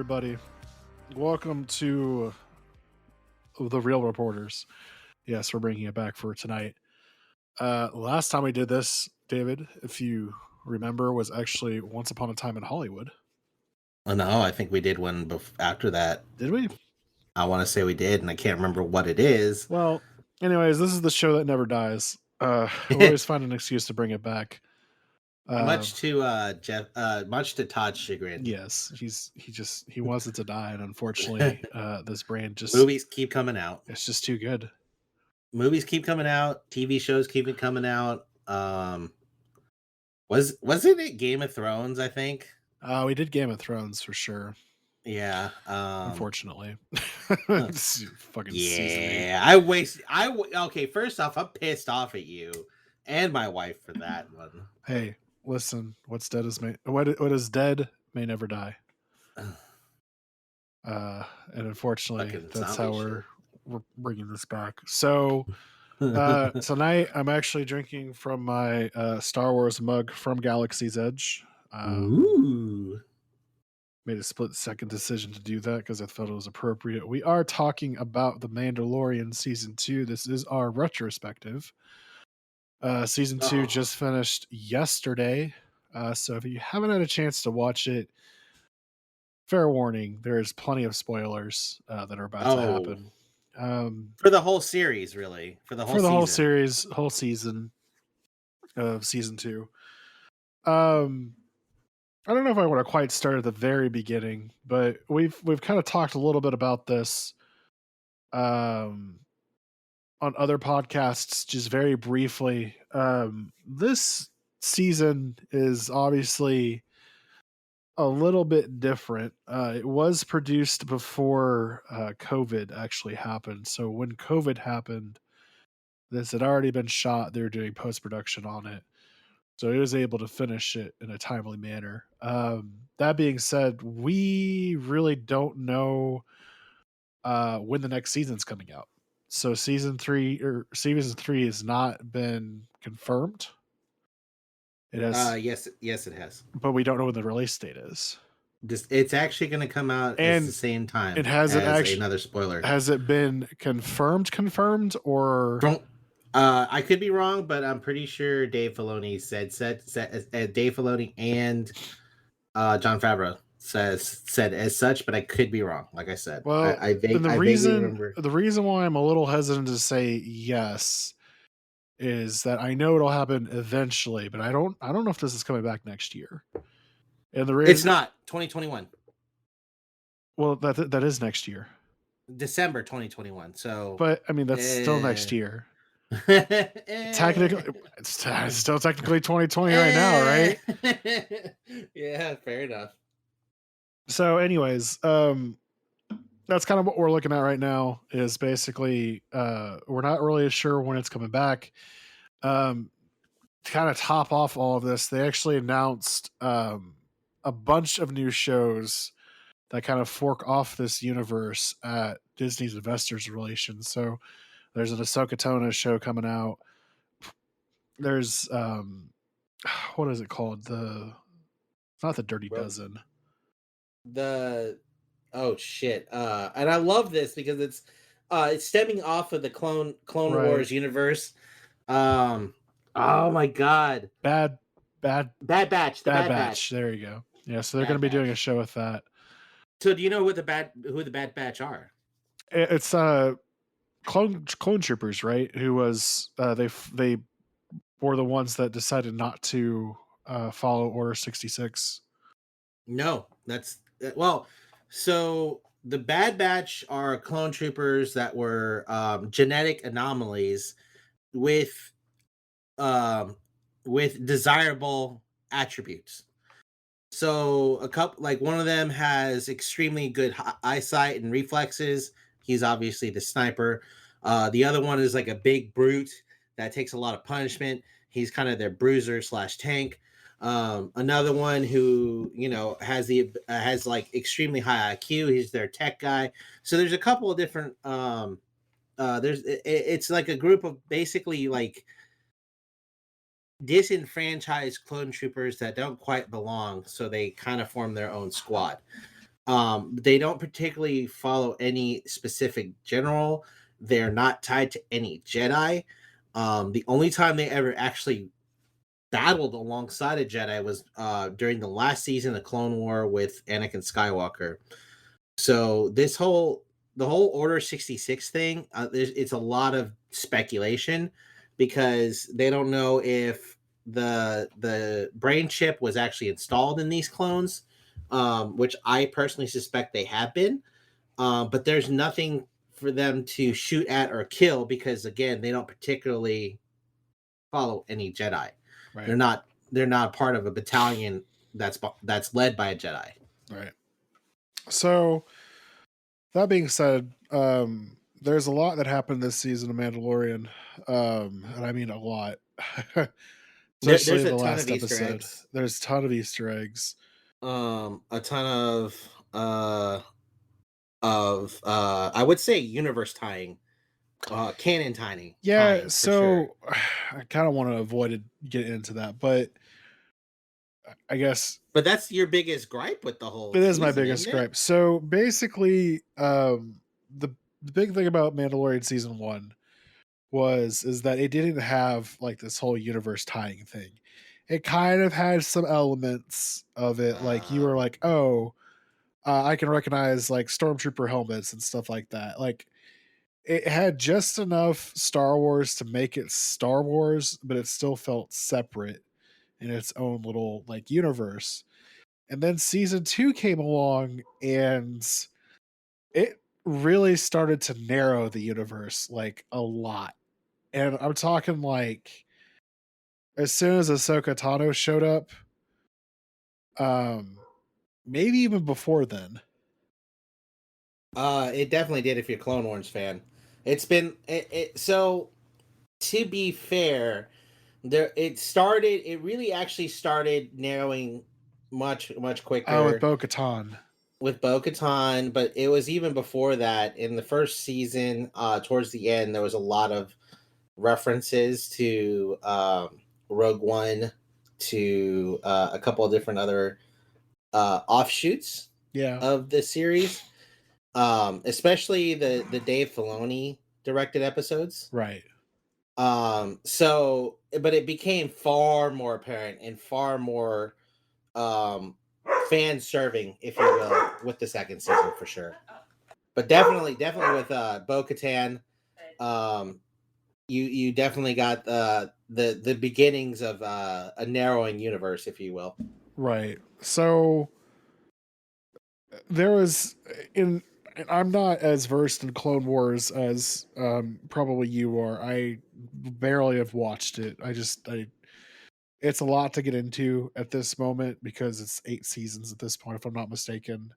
everybody. Welcome to the Real Reporters. Yes, we're bringing it back for tonight. Last time we did this, David, if you remember, was actually Once Upon a Time in Hollywood. Oh, no, I think we did one after that. Did we? I want to say we did, and I can't remember what it is. Well, anyways, this is the show that never dies. We always find an excuse to bring it back. Much to Jeff, much to Todd's chagrin. Yes, he wants it to die, and unfortunately, this brand just Movies keep coming out. it's just too good. Movies keep coming out. TV shows keep coming out. Wasn't it Game of Thrones? I think. We did Game of Thrones for sure. Yeah. Unfortunately, it's fucking Yeah. Okay. First off, I'm pissed off at you and my wife for that one. Hey, listen. What is dead may never die. And unfortunately, Fucking that's zombie how shit. we're bringing this back. So tonight, I'm actually drinking from my Star Wars mug from Galaxy's Edge. Ooh. Made a split-second decision to do that because I felt it was appropriate. We are talking about The Mandalorian Season 2. This is our retrospective. Season 2 just finished yesterday. So if you haven't had a chance to watch it, fair warning, there's plenty of spoilers that are about to happen. For the whole series, really. For the whole series, whole season of Season 2. I don't know if I want to quite start at the very beginning, but we've kind of talked a little bit about this on other podcasts, just very briefly. This season is obviously a little bit different. It was produced before COVID actually happened. So when COVID happened, this had already been shot. They were doing post-production on it. So he was able to finish it in a timely manner. That being said, we really don't know when the next season's coming out. So season three has not been confirmed. It has. Yes, it has. But we don't know when the release date is. It's actually going to come out at the same time. It hasn't actually. Another spoiler. Has it been confirmed, or? I could be wrong, but I'm pretty sure Dave Filoni said Dave Filoni and Jon Favreau said as such, but I could be wrong. Like I said, well, the reason why I'm a little hesitant to say yes is that I know it'll happen eventually, but I don't know if this is coming back next year. And it's not 2021. Well, that is next year, December 2021. So, but I mean that's still next year. Technically, it's still technically 2020 right now, right? Yeah, fair enough. So, anyways, that's kind of what we're looking at right now. Is basically we're not really sure when it's coming back. To kind of top off all of this, they actually announced a bunch of new shows that kind of fork off this universe at Disney's Investors Relations. So there's an Ahsoka Tano show coming out. There's what is it called? It's not the Dirty Dozen. Oh shit! And I love this because it's stemming off of the Clone Wars universe. Oh my god! Bad Batch. Bad Batch. There you go. Yeah, so they're going to be doing a show with that. So do you know who the Bad Batch are? It's clone troopers, right? Who was they were the ones that decided not to follow Order 66. No, that's well. So the Bad Batch are clone troopers that were genetic anomalies with desirable attributes. So one of them has extremely good eyesight and reflexes. He's obviously the sniper. The other one is like a big brute that takes a lot of punishment. He's kind of their bruiser / tank. Another one who has like extremely high IQ. He's their tech guy. So there's a couple of different. It's like a group of basically like disenfranchised clone troopers that don't quite belong, so they kind of form their own squad. They don't particularly follow any specific general. They're not tied to any Jedi. The only time they ever actually battled alongside a Jedi was during the last season of Clone War with Anakin Skywalker. So the whole Order 66 thing, it's a lot of speculation because they don't know if the brain chip was actually installed in these clones, which I personally suspect they have been. But there's nothing for them to shoot at or kill because again, they don't particularly follow any Jedi. Right. They're not part of a battalion that's led by a Jedi. Right. So that being said, there's a lot that happened this season of Mandalorian, and I mean a lot. Especially There's in a the ton of last Easter episode. eggs. There's a ton of Easter eggs. A ton of I would say universe tying, canon Yeah, tying for sure. so I kind of want to avoid getting into that, but I guess But that's your biggest gripe with the whole it is my season, isn't biggest it? gripe. So basically, the big thing about Mandalorian season one is that it didn't have like this whole universe tying thing. It kind of had some elements of it, like you were like, oh, I can recognize like stormtrooper helmets and stuff like that. Like it had just enough Star Wars to make it Star Wars, but it still felt separate in its own little like universe. And then season two came along and it really started to narrow the universe like a lot. And I'm talking like as soon as Ahsoka Tano showed up, um, maybe even before then. It definitely did if you're a Clone Wars fan. It's been so to be fair, it really actually started narrowing much Oh, with quicker Bo Katan. with Bo-Katan, but it was even before that. In the first season, towards the end, there was a lot of references to Rogue One, to a couple of different other offshoots Yeah, of the series, especially the Dave Filoni directed episodes. right. So, but it became far more apparent and far more um, fan serving, if you will, with the second season for sure. But definitely with Bo Katan, um, you definitely got the beginnings of a narrowing universe, if you will. Right. So there was in I'm not as versed in Clone Wars as probably you are. I barely have watched it. I it's a lot to get into at this moment because it's 8 seasons at this point if I'm not mistaken.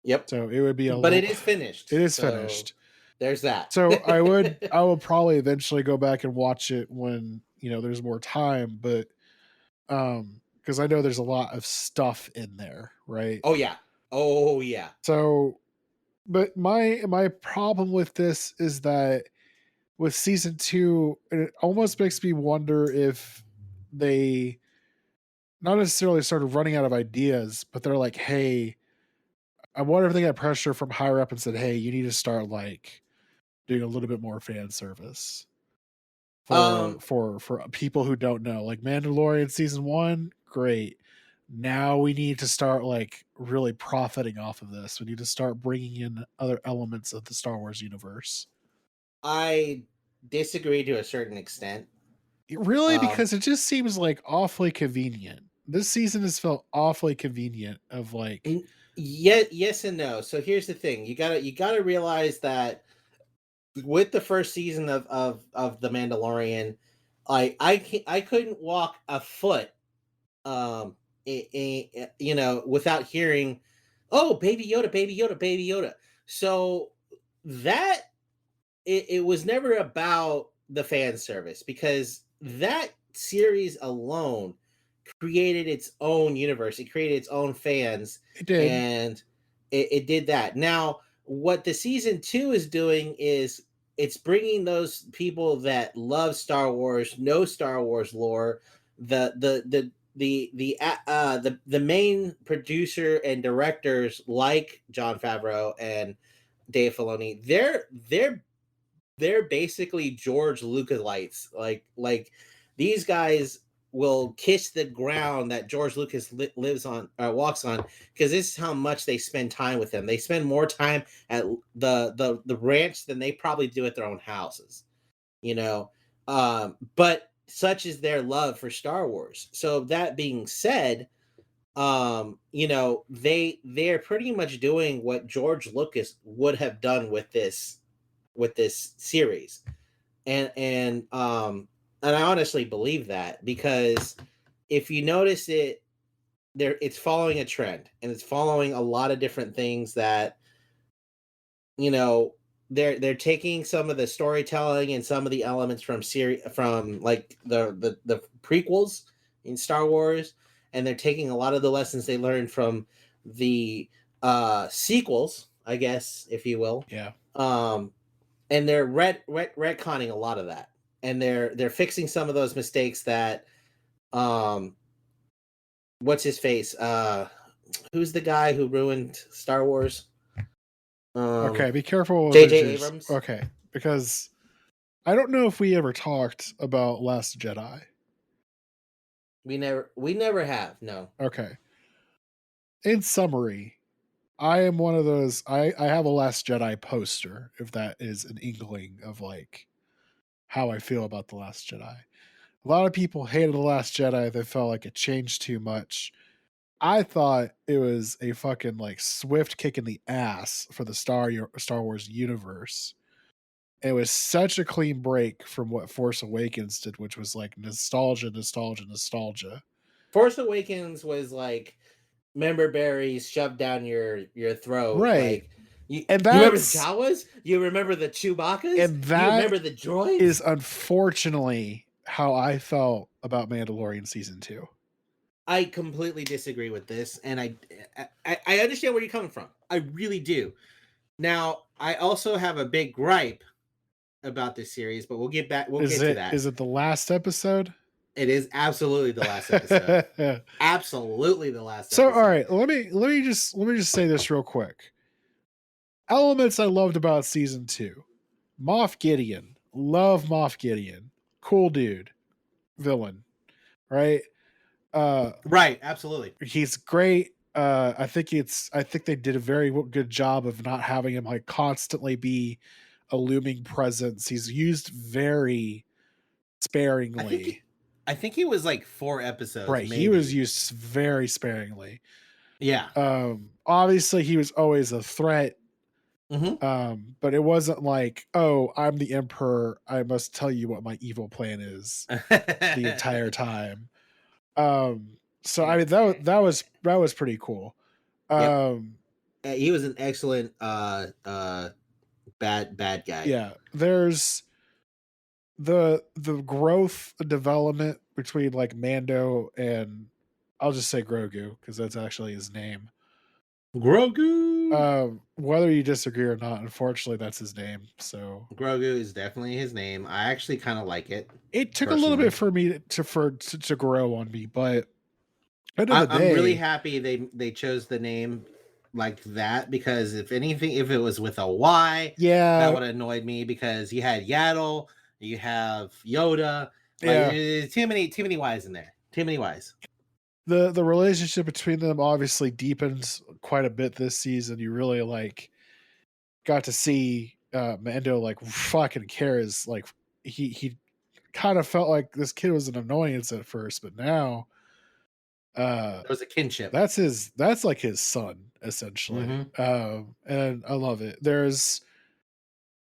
Yep, So it would be a but it little is finished, it is so finished. there's that. So I will probably eventually go back and watch it when, there's more time, but because I know there's a lot of stuff in there, right? Oh yeah, oh yeah. So but my problem with this is that with season 2 it almost makes me wonder if they not necessarily started running out of ideas, but they're like, hey, I wonder if they got pressure from higher up and said, hey, you need to start like doing a little bit more fan service Um, for people who don't know. Like Mandalorian season 1, great. Now we need to start like really profiting off of this. We need to start bringing in other elements of the Star Wars universe. I disagree to a certain extent. Really, Um, because it just seems like awfully convenient. This season has felt awfully convenient of like, yes and no. So here's the thing: you gotta realize that with the first season of the Mandalorian, I couldn't walk a foot, um, without hearing, "Oh, Baby Yoda, Baby Yoda, Baby Yoda." So that it was never about the fan service because that series alone created its own universe. It created its own fans, it did. and it did that. Now, what the season two is doing is it's bringing those people that love Star Wars, know Star Wars lore, the main producer and directors like Jon Favreau and Dave Filoni, they're basically George Lucas-lights. Like these guys will kiss the ground that George Lucas lives on, walks on, because this is how much they spend time with him. They spend more time at the ranch than they probably do at their own houses, you know. But such is their love for Star Wars. So that being said, you know, they're pretty much doing what George Lucas would have done with this series. And I honestly believe that, because if you notice it, it's following a trend, and it's following a lot of different things that, you know, they're taking some of the storytelling and some of the elements from like the prequels in Star Wars, and they're taking a lot of the lessons they learned from the sequels, I guess, if you will. Yeah. And they're retconning a lot of that, and they're fixing some of those mistakes that what's his face, who's the guy who ruined Star Wars? Okay, be careful with J.J. Abrams. Okay, because I don't know if we ever talked about Last Jedi. We never have. No. Okay. In summary, I am one of those. I have a Last Jedi poster, if that is an inkling of like how I feel about the Last Jedi. A lot of people hated the Last Jedi. They felt like it changed too much. I thought it was a fucking like swift kick in the ass for the Star Wars universe. It was such a clean break from what Force Awakens did, which was like nostalgia. Force Awakens was like member berries shoved down your throat. Right. Like you And remember the Jawas? You remember the Chewbacca's? And that you remember the droids? Is unfortunately how I felt about Mandalorian season 2. I completely disagree with this, and I understand where you're coming from. I really do. Now, I also have a big gripe about this series, but we'll get to that. Is it the last episode? It is absolutely the last episode. Absolutely the last so, episode. All right, let me just say this real quick. Elements I loved about season 2. Moff Gideon. Love Moff Gideon. Cool dude. Villain. Right? Right, absolutely. He's great. I think they did a very good job of not having him like constantly be a looming presence. He's used very sparingly. I think he was like 4 episodes. Right. Maybe. He was used very sparingly. Yeah. Obviously he was always a threat. Mm-hmm. But it wasn't like, oh, I'm the Emperor, I must tell you what my evil plan is the entire time. So I mean that was pretty cool. Yep. He was an excellent bad guy. Yeah, there's the growth development between like Mando and I'll just say Grogu because that's actually his name. Grogu. Whether you disagree or not, unfortunately, that's his name. So Grogu is definitely his name. I actually kind of like it. It took personally a little bit for me to grow on me, but end of the day, I'm really happy they chose the name like that, because if anything, if it was with a Y, yeah, that would have annoyed me, because you had Yaddle, you have Yoda, like, too many Y's in there, too many Y's. The relationship between them obviously deepens quite a bit this season. You really like got to see Mando like fucking cares. Like he kind of felt like this kid was an annoyance at first, but now there was a kinship. That's like his son essentially. Mm-hmm. And I love it. There's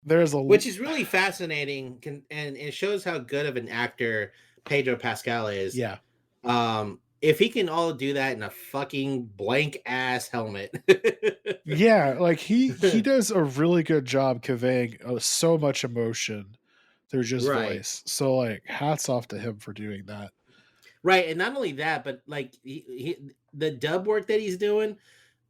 which is really fascinating, and it shows how good of an actor Pedro Pascal is. Yeah. If he can all do that in a fucking blank ass helmet. Yeah, like he does a really good job conveying so much emotion through just voice. So like hats off to him for doing that. Right, and not only that, but like the dub work that he's doing,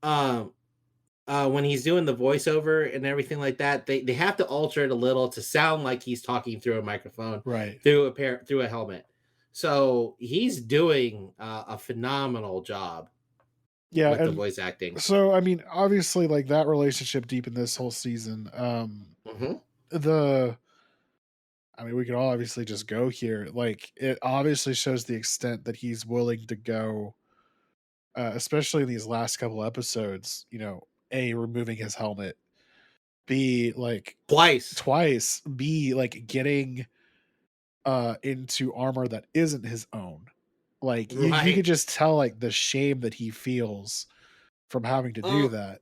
when he's doing the voiceover and everything like that, they have to alter it a little to sound like he's talking through a microphone, right, through a helmet. So he's doing a phenomenal job Yeah, with the and voice acting. so I mean, obviously, like that relationship deep in this whole season. Hmm. The I mean, we could all obviously just go here. Like, it obviously shows the extent that he's willing to go, especially in these last couple episodes. A, removing his helmet, B, like Twice. twice, B, like getting into armor that isn't his own. Like you could Right. just tell like the shame that he feels from having to do Um, that.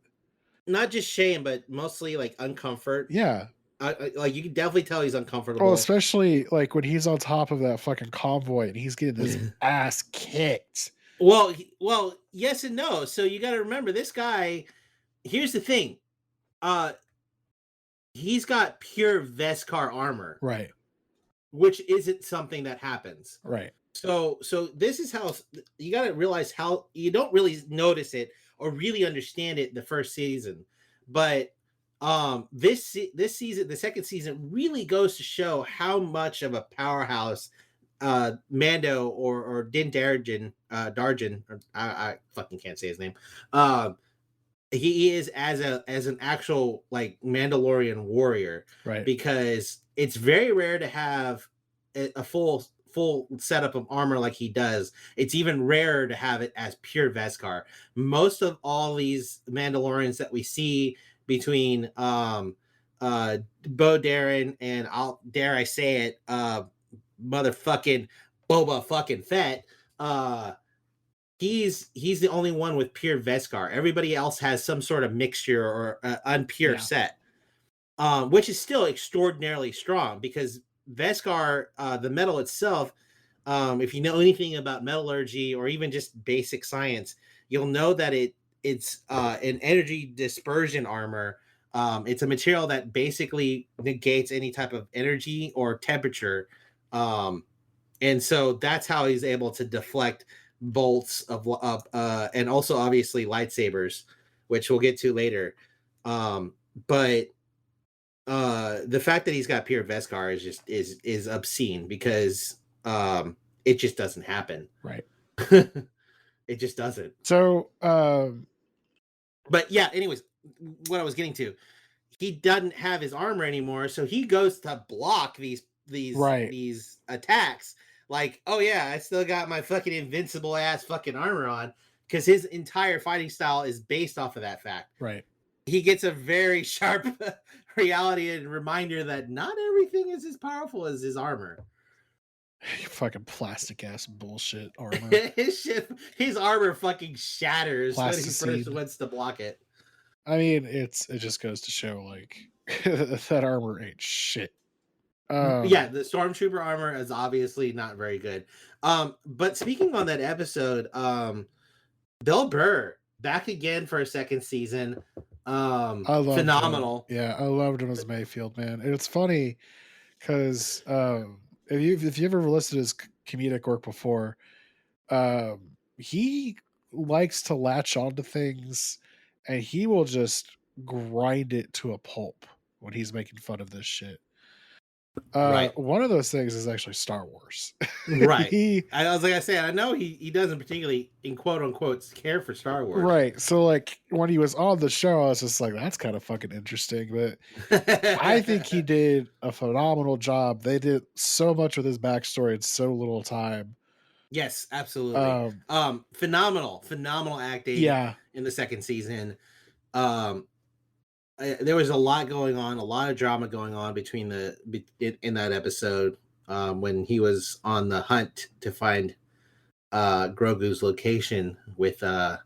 Not just shame, but mostly like uncomfort. Yeah. Like you can definitely tell he's Well, uncomfortable. especially like when he's on top of that fucking convoy and he's getting his ass kicked. Well, yes and no. So you got to remember this guy. Here's the thing. Uh, he's got pure Veskar armor, Right. which isn't something that happens. Right. So this is how you got to realize how you don't really notice it or really understand it the first season, but this season, the second season, really goes to show how much of a powerhouse Mando or Din Djarin, Darjin, or I fucking can't say his name. He is as an actual like Mandalorian warrior, Right. because it's very rare to have a full setup of armor like he does. It's even rarer to have it as pure Veskar. Most of all these Mandalorians that we see between Bo Darren and, I'll dare I say it, motherfucking Boba fucking Fett, he's the only one with pure Veskar. Everybody else has some sort of mixture or unpure Yeah. set, which is still extraordinarily strong, because Veskar, the metal itself, if you know anything about metallurgy or even just basic science, you'll know that it's an energy dispersion armor. It's a material that basically negates any type of energy or temperature. And so that's how he's able to deflect bolts and also obviously lightsabers, which we'll get to later. But the fact that he's got pure Veskar is obscene, because it just doesn't happen. Right. It just doesn't. So But yeah, anyways, what I was getting to, he doesn't have his armor anymore, so he goes to block right. these attacks. Like, oh yeah, I still got my fucking invincible ass fucking armor on, because his entire fighting style is based off of that fact. Right. He gets a very sharp reality and reminder that not everything is as powerful as his armor. Fucking plastic ass bullshit armor. His armor fucking shatters when he first Plasticine. wants to block it. I mean, it just goes to show like that armor ain't shit. Yeah, the stormtrooper armor is obviously not very good. But speaking on that episode, Bill Burr back again for a second season. I loved Phenomenal. him. Yeah, I loved him as Mayfield, man. And it's funny because if you ever listened to his comedic work before, he likes to latch onto things, and he will just grind it to a pulp when he's making fun of this shit. Right. One of those things is actually Star Wars. Right. He I was like I said, I know he doesn't particularly, in quote unquote, care for Star Wars. right. So like when he was on the show, I was just like, that's kind of fucking interesting. But I think he did a phenomenal job. They did so much with his backstory in so little time. Yes, absolutely. Phenomenal acting Yeah. in the second season. Um, there was a lot going on, a lot of drama going on in that episode, when he was on the hunt to find Grogu's location with the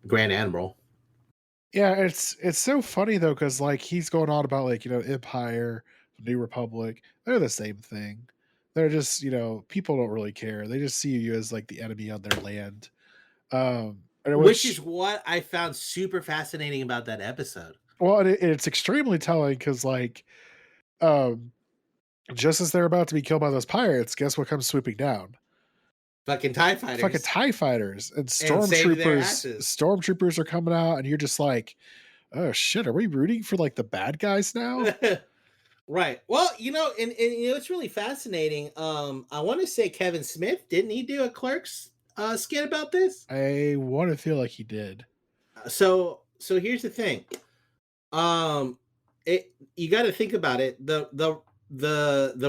Grand Admiral. Yeah, it's so funny though, because like he's going on about like, Empire, New Republic, they're the same thing. They're just, people don't really care. They just see you as like the enemy on their land. Which is Which what I found super fascinating about that episode. well, it's extremely telling because like um just as they're about to be killed by those pirates, guess what comes swooping down? Fucking TIE Fucking fighters TIE fighters and and saving their stormtroopers. asses. Stormtroopers are coming out, and you're just like, oh shit, are we rooting for like the bad guys now? Right. Well, and it's really fascinating. I want to say Kevin Smith, didn't he do a Clerks skit about this? I want to feel like he did. So here's the thing. Um, you got to think about it. The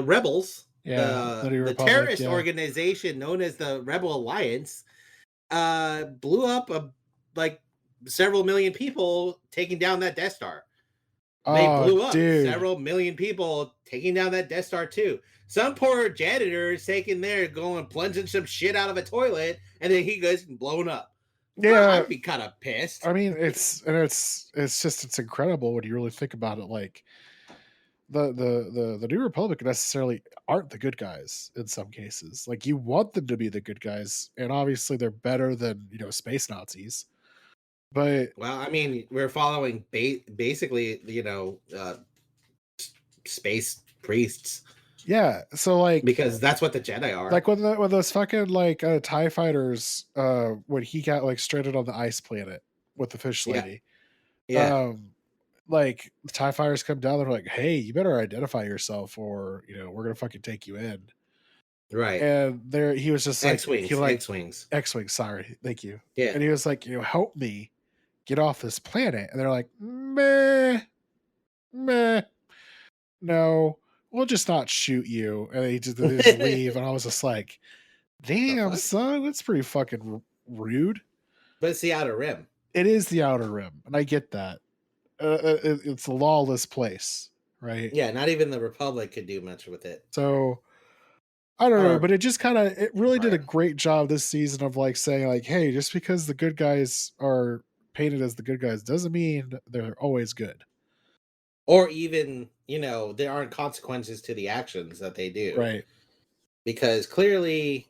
rebels, Yeah, the New the Republic. terrorist Yeah. organization known as the Rebel Alliance, blew up like several million people taking down that Death Star. They Oh, blew up dude. several million people taking down that Death Star too. Some poor janitor is taking there, going plunging some shit out of a toilet, and then he goes blown up. Yeah. I'd be kind of pissed. I mean, it's incredible when you really think about it. Like the New Republic necessarily aren't the good guys in some cases. Like you want them to be the good guys, and obviously they're better than space Nazis. But Well, I mean, we're following basically, space priests yeah, so because that's what the Jedi are. like when those fucking TIE fighters when he got like stranded on the ice planet with the fish Yeah, lady. yeah, Um like the TIE fighters come down, they're like, hey, you better identify yourself or we're gonna fucking take you in. right. And there he was just like he X-wings, like X-wings. X-Wing, sorry, thank you. Yeah. And he was like, help me get off this planet. And they're like, meh, meh, no, we'll just not shoot you. And they just leave. And I was just like, The damn, fuck? son, that's pretty fucking rude. But it's the Outer Rim. It is the Outer Rim, and I get that. It's a lawless place, right? Yeah, not even the Republic could do much with it. So I don't know, Or but it really did a Empire. great job this season of like saying like, hey, just because the good guys are painted as the good guys doesn't mean they're always good. Or even, there aren't consequences to the actions that they do. Right. Because clearly,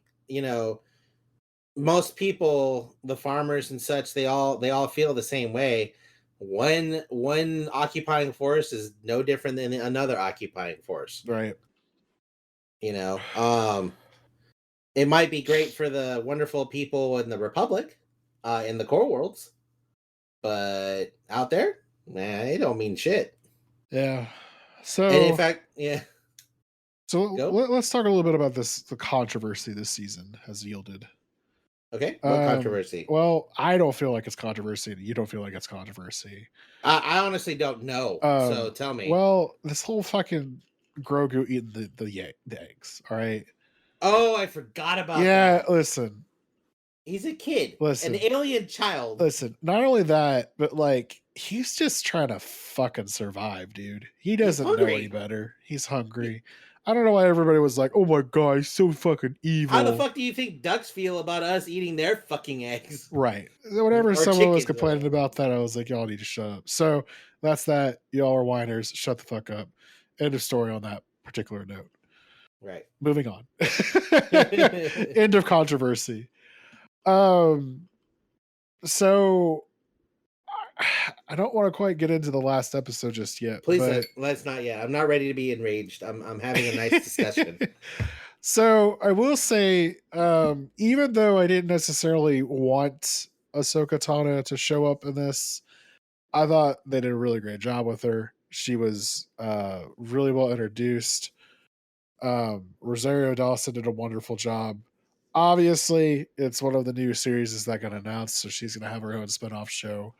most people, the farmers and such, they all feel the same way. One occupying force is no different than another occupying force. Right. You know, it might be great for the wonderful people in the Republic, in the core worlds, but out there, man, it don't mean shit. Yeah. And in So fact, yeah, go. let's talk a little bit about the controversy this season has yielded. Okay, what controversy? Well, I don't feel like it's controversy, and you don't feel like it's controversy. I honestly don't know. So tell me. Well, this whole fucking Grogu eating the eggs. All right. Oh, I forgot about Yeah. that. Listen. He's a kid, Listen. an alien child. Listen. Not only that, but like he's just trying to fucking survive, dude. He He's doesn't know any hungry. better. He's hungry. I don't know why everybody was like, "Oh my god, he's so fucking How the evil." fuck do you think ducks feel about us eating their fucking eggs Right. Whenever or someone was chickens? complaining about that, I was like, y'all need to shut up. So that's that. Y'all are whiners. Shut the fuck up. End of story on that particular note. Right. Moving on. End of controversy. So I don't want to quite get into the last episode just yet. Please but let's not yet. I'm not ready to be enraged. I'm having a nice discussion. So I will say, even though I didn't necessarily want Ahsoka Tano to show up in this, I thought they did a really great job with her. She was really well introduced. Rosario Dawson did a wonderful job. Obviously, it's one of the new series that got announced, so she's going to have her own spinoff show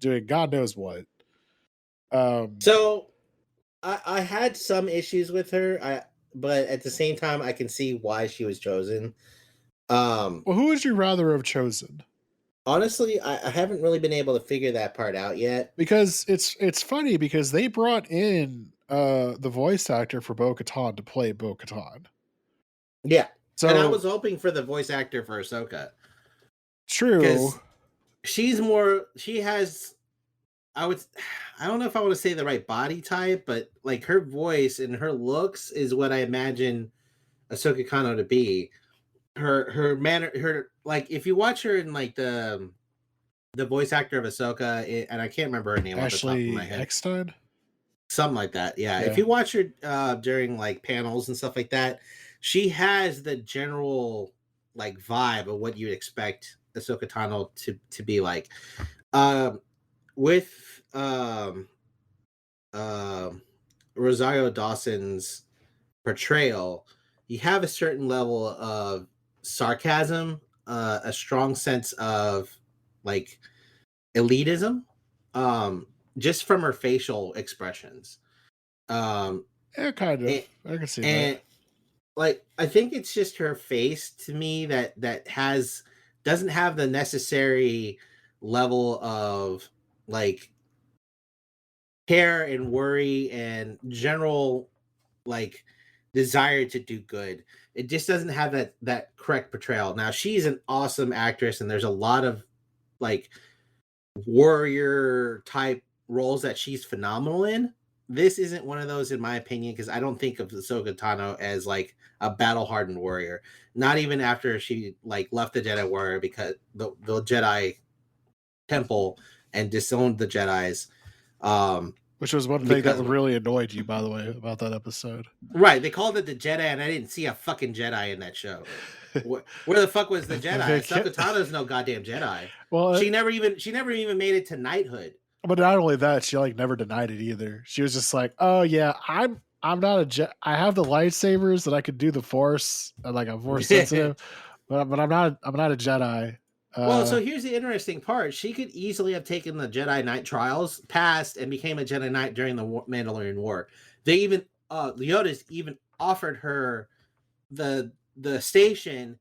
doing God knows what. So I had some issues with her, but at the same time, I can see why she was chosen. Well, who would you rather have chosen? Honestly, I haven't really been able to figure that part out yet. Because it's funny because they brought in the voice actor for Bo-Katan to play Bo-Katan. Yeah. So and I was hoping for the voice actor for Ahsoka. True. She has, I don't know if I want to say the right body type, but like her voice and her looks is what I imagine Ahsoka Tano to be. Her manner, her, like, if you watch her in like the voice actor of Ahsoka, and I can't remember her name off the top of my head. Eckstein? Something like that. Yeah. If you watch her during like panels and stuff like that, she has the general like vibe of what you'd expect Ahsoka Tano to be like. With Rosario Dawson's portrayal, you have a certain level of sarcasm, a strong sense of like elitism, um, just from her facial expressions. Um, Yeah, kind of. and, I can see that. and like I think it's just her face to me that has doesn't have the necessary level of like care and worry and general like desire to do good. It just doesn't have that correct portrayal. Now she's an awesome actress, and there's a lot of like warrior type roles that she's phenomenal in. This isn't one of those, in my opinion, because I don't think of Ahsoka Tano as like a battle hardened warrior. Not even after she like left the Jedi Warrior because the Jedi Temple and disowned the Jedi's. Which was one thing that Because really annoyed you, by the way, about that episode. right, they called it the Jedi, and I didn't see a fucking Jedi in that show. Where the fuck was the Jedi? Ahsoka Tano's no goddamn Jedi. Well, She never even made it to knighthood. but not only that, she like never denied it either. She was just like, "Oh yeah, I'm not a Jedi. I have the lightsabers that I could do the Force, like I'm Force sensitive, but I'm not a Jedi." Well, so here's the interesting part. She could easily have taken the Jedi Knight trials, passed, and became a Jedi Knight during the Mandalorian War. They even Leota's even offered her the station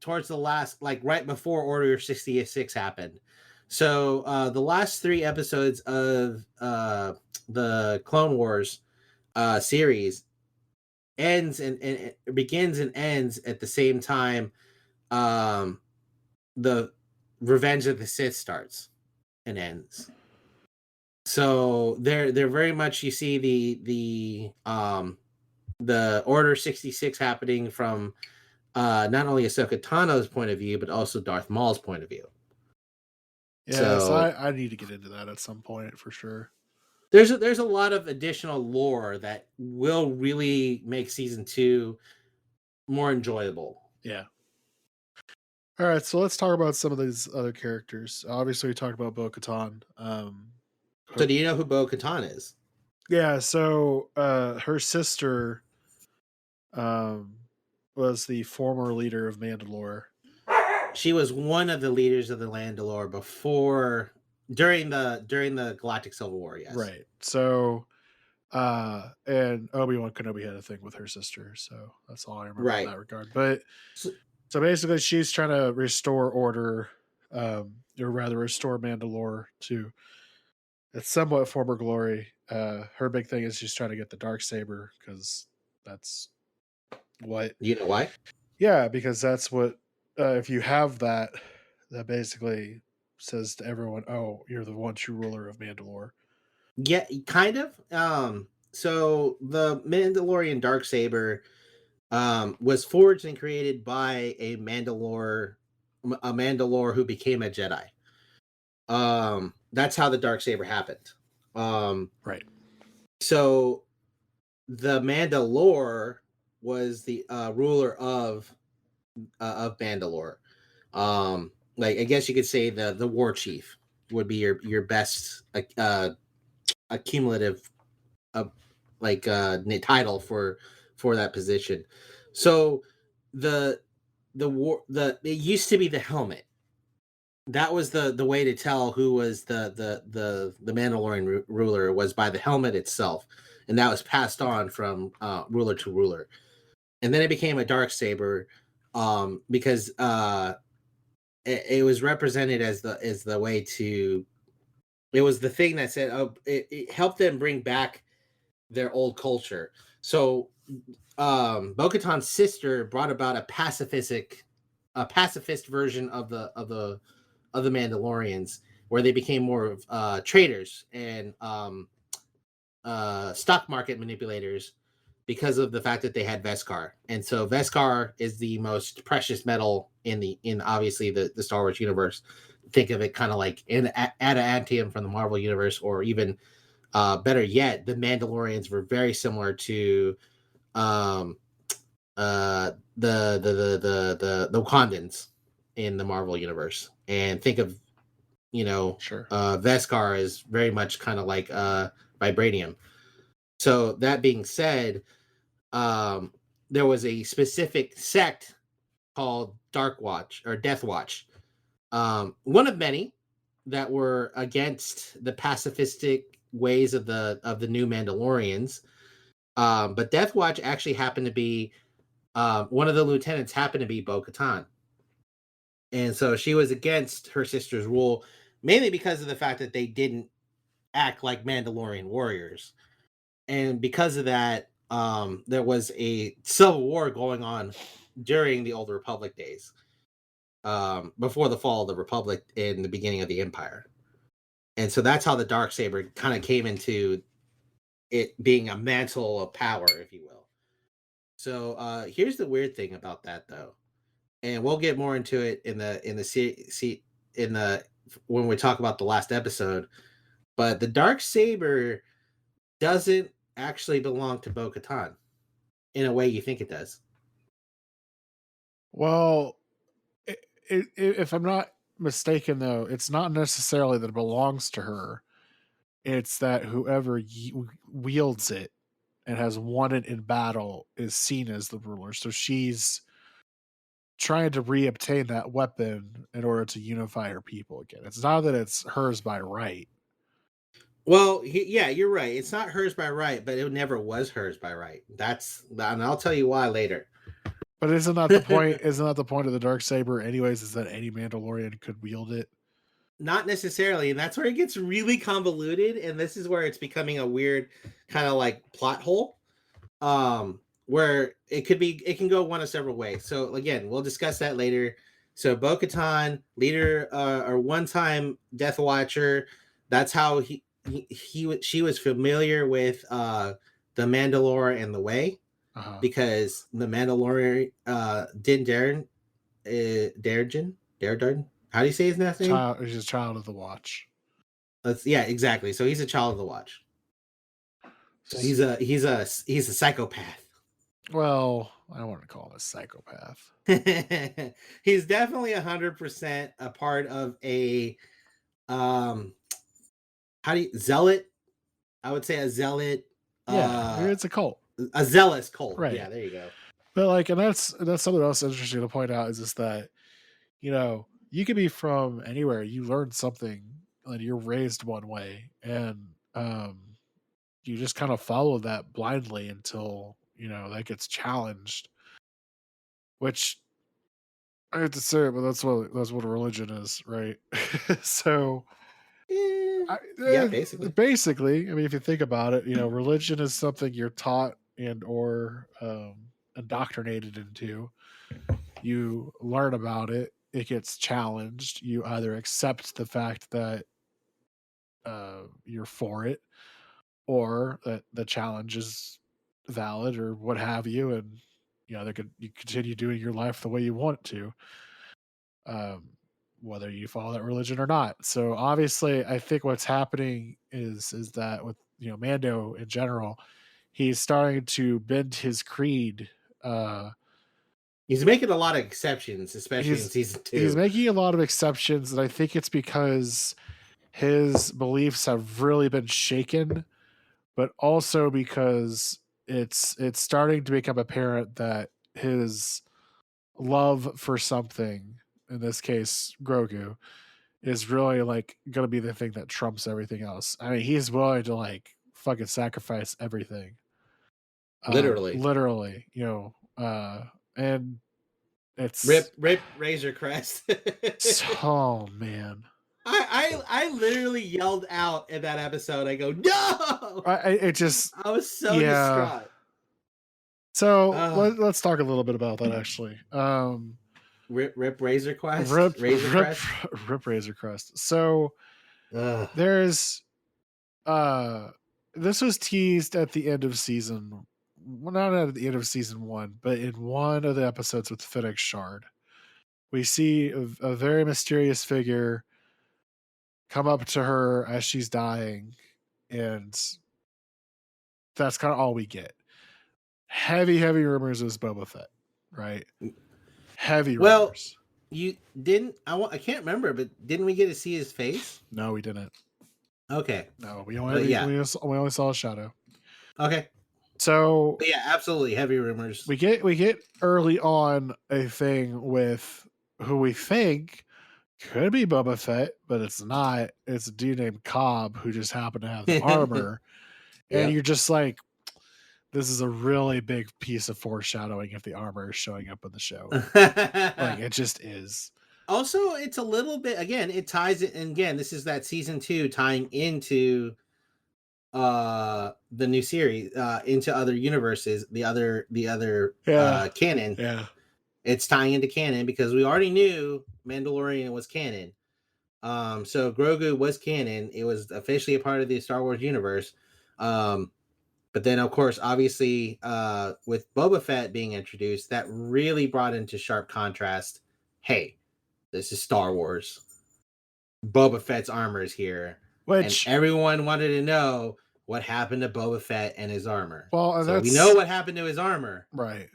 towards the last, like right before Order 66 happened. So the last 3 episodes of the Clone Wars series ends and it begins and ends at the same time. The Revenge of the Sith starts and ends. So they're very much, you see the Order 66 happening from not only Ahsoka Tano's point of view, but also Darth Maul's point of view. yeah, so I need to get into that at some point for sure. There's a lot of additional lore that will really make season 2 more enjoyable. Yeah. All right, so let's talk about some of these other characters. Obviously, we talked about Bo-Katan. So do you know who Bo-Katan is? Yeah, so her sister was the former leader of Mandalore. She was one of the leaders of the Mandalore before during the Galactic Civil War, yes. Right. So and Obi-Wan Kenobi had a thing with her sister, so that's all I remember in that regard. But so basically she's trying to restore order, or rather restore Mandalore to its somewhat former glory. Her big thing is she's trying to get the Darksaber because that's what, you know why? Yeah, because that's what if you have that, that basically says to everyone, "Oh, you're the one true ruler of Mandalore." Yeah, kind of. So the Mandalorian Darksaber was forged and created by a Mandalore who became a Jedi. That's how the Darksaber happened. Right. So the Mandalore was the ruler of Mandalore. Like I guess you could say the war chief would be your best accumulative title for that position. So the it used to be the helmet. That was the way to tell who was the Mandalorian ruler, was by the helmet itself, and that was passed on from ruler to ruler. And then it became a Darksaber because it was represented as the way to. It was the thing that said, oh, it helped them bring back their old culture. So Bo-Katan's sister brought about a pacifist version of the Mandalorians, where they became more of traders and stock market manipulators because of the fact that they had Beskar. And so Beskar is the most precious metal in obviously the Star Wars universe. Think of it kind of like adamantium from the Marvel universe, or even better yet, the Mandalorians were very similar to the Wakandans in the Marvel universe. And think of, Sure. Beskar is very much kind of like vibranium. So that being said, there was a specific sect called Dark Watch or Death Watch, one of many that were against the pacifistic ways of the new Mandalorians. But Death Watch actually happened to be one of the lieutenants happened to be Bo-Katan, and so she was against her sister's rule, mainly because of the fact that they didn't act like Mandalorian warriors, and because of that, there was a civil war going on during the Old Republic days, before the fall of the Republic and the beginning of the Empire. And so that's how the Darksaber kind of came into it being a mantle of power, if you will. So here's the weird thing about that, though, and we'll get more into it in the when we talk about the last episode. But the Darksaber doesn't actually belong to Bo-Katan in a way you think it does. Well, if I'm not mistaken, though, it's not necessarily that it belongs to her. It's that whoever wields it and has won it in battle is seen as the ruler. So she's trying to reobtain that weapon in order to unify her people again. It's not that it's hers by right. Well, yeah, you're right. It's not hers by right, but it never was hers by right. And I'll tell you why later. But isn't that the point? Isn't that the point of the Darksaber, anyways? Is that any Mandalorian could wield it? Not necessarily, and that's where it gets really convoluted. And this is where it's becoming a weird kind of like plot hole, where it can go one of several ways. So again, we'll discuss that later. So Bo-Katan, leader or one-time Death Watcher, that's how she was familiar with the Mandalore and the Way, because the Mandalorian Din Djarin, how do you say his last name? He's a child of the Watch. Yeah, exactly. So he's a child of the Watch. So he's a psychopath. Well, I don't want to call him a psychopath. He's definitely 100% a part of a zealot? I would say a zealot. Yeah, it's a cult. A zealous cult. Right. Yeah, there you go. But like, and that's something else interesting to point out is just that, you can be from anywhere, you learn something, and you're raised one way, and you just kind of follow that blindly until that gets challenged. Which I hate to say it, but that's what a religion is, right? So. Yeah, basically, I mean, if you think about it, religion is something you're taught and or indoctrinated into. You learn about it, it gets challenged. You either accept the fact that you're for it, or that the challenge is valid, or what have you, and you continue doing your life the way you want to. Whether you follow that religion or not. So obviously, I think what's happening is that with Mando in general, he's starting to bend his creed. He's making a lot of exceptions, especially in season 2. He's making a lot of exceptions, and I think it's because his beliefs have really been shaken, but also because it's starting to become apparent that his love for something, in this case Grogu, is really like going to be the thing that trumps everything else. I mean, he's willing to like fucking sacrifice everything. Literally, and it's rip Razor Crest. Oh man. I literally yelled out in that episode. I go, no! I was so distraught. So let's talk a little bit about that actually. Rip Razor Crest. Rip Razor Crest. So there's this was teased at the end of season, well, not at the end of season 1, but in one of the episodes with Fennec Shard. We see a very mysterious figure come up to her as she's dying, and that's kind of all we get. Heavy rumors is Boba Fett, right? Heavy rumors. Well, you didn't. I can't remember, but didn't we get to see his face? No, we didn't. Okay. No, we only saw a shadow. Okay. So But yeah, absolutely heavy rumors. we get early on a thing with who we think could be Boba Fett, but it's not. It's a dude named Cobb who just happened to have the armor. And Yep. you're just like, this is a really big piece of foreshadowing if the armor is showing up in the show. Like it just is. Also, it's a little bit again, it ties it, and again, this is that season 2 tying into the new series, into other universes, the other Yeah. canon. Yeah. It's tying into canon because we already knew Mandalorian was canon. So Grogu was canon. It was officially a part of the Star Wars universe. But then, of course, obviously, with Boba Fett being introduced, that really brought into sharp contrast. Hey, this is Star Wars. Boba Fett's armor is here, and Which, everyone wanted to know what happened to Boba Fett and his armor. well, and So we know that's what happened to his armor, right.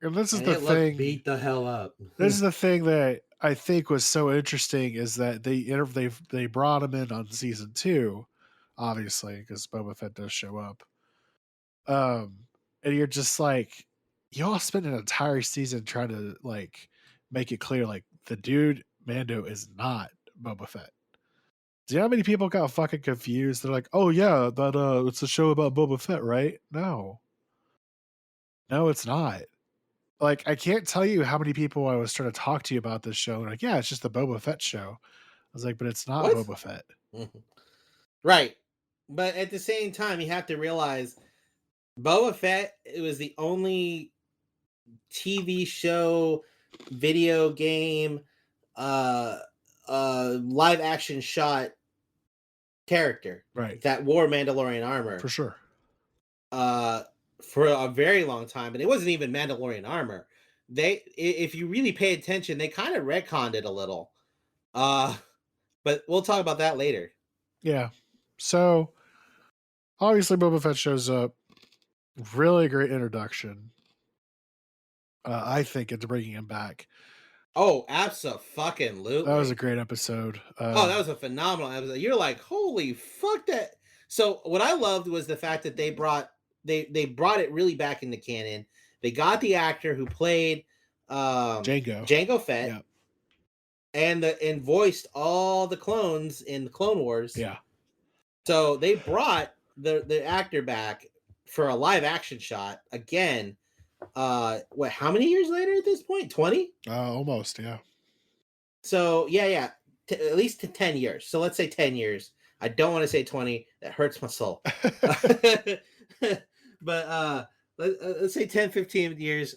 And this is and the it looked thing. beat the hell up. This is the thing that I think was so interesting is that they brought him in on season 2, obviously, because Boba Fett does show up. And you're just like, y'all spent an entire season trying to like make it clear, like the dude Mando is not Boba Fett. Do you know how many people got fucking confused? They're like, "Oh yeah, that it's a show about Boba Fett, right?" No, no, it's not. Like, I can't tell you how many people I was trying to talk to you about this show. And like, yeah, it's just the Boba Fett show. I was like, but it's not What? Boba Fett. Right, but at the same time, you have to realize Boba Fett. It was the only TV show, video game, uh, live action shot character Right. that wore Mandalorian armor For sure. uh, for a very long time, and it wasn't even Mandalorian armor. If you really pay attention, they kind of retconned it a little. Uh, but we'll talk about that later. Yeah. So obviously Boba Fett shows up. Really great introduction. I think it's bringing him back. Oh, That was a absolutely. great episode. Oh, that was a phenomenal episode. You're like, holy fuck that. So what I loved was the fact that they brought it really back into canon. They got the actor who played Django. Jango Fett Yeah. and voiced all the clones in the Clone Wars. Yeah. So they brought the actor back for a live action shot again. What? How many years later at this point? 20. Almost. Yeah. So yeah, at least to 10 years. So let's say 10 years. I don't want to say 20. That hurts my soul. But let's say 10, 15 years.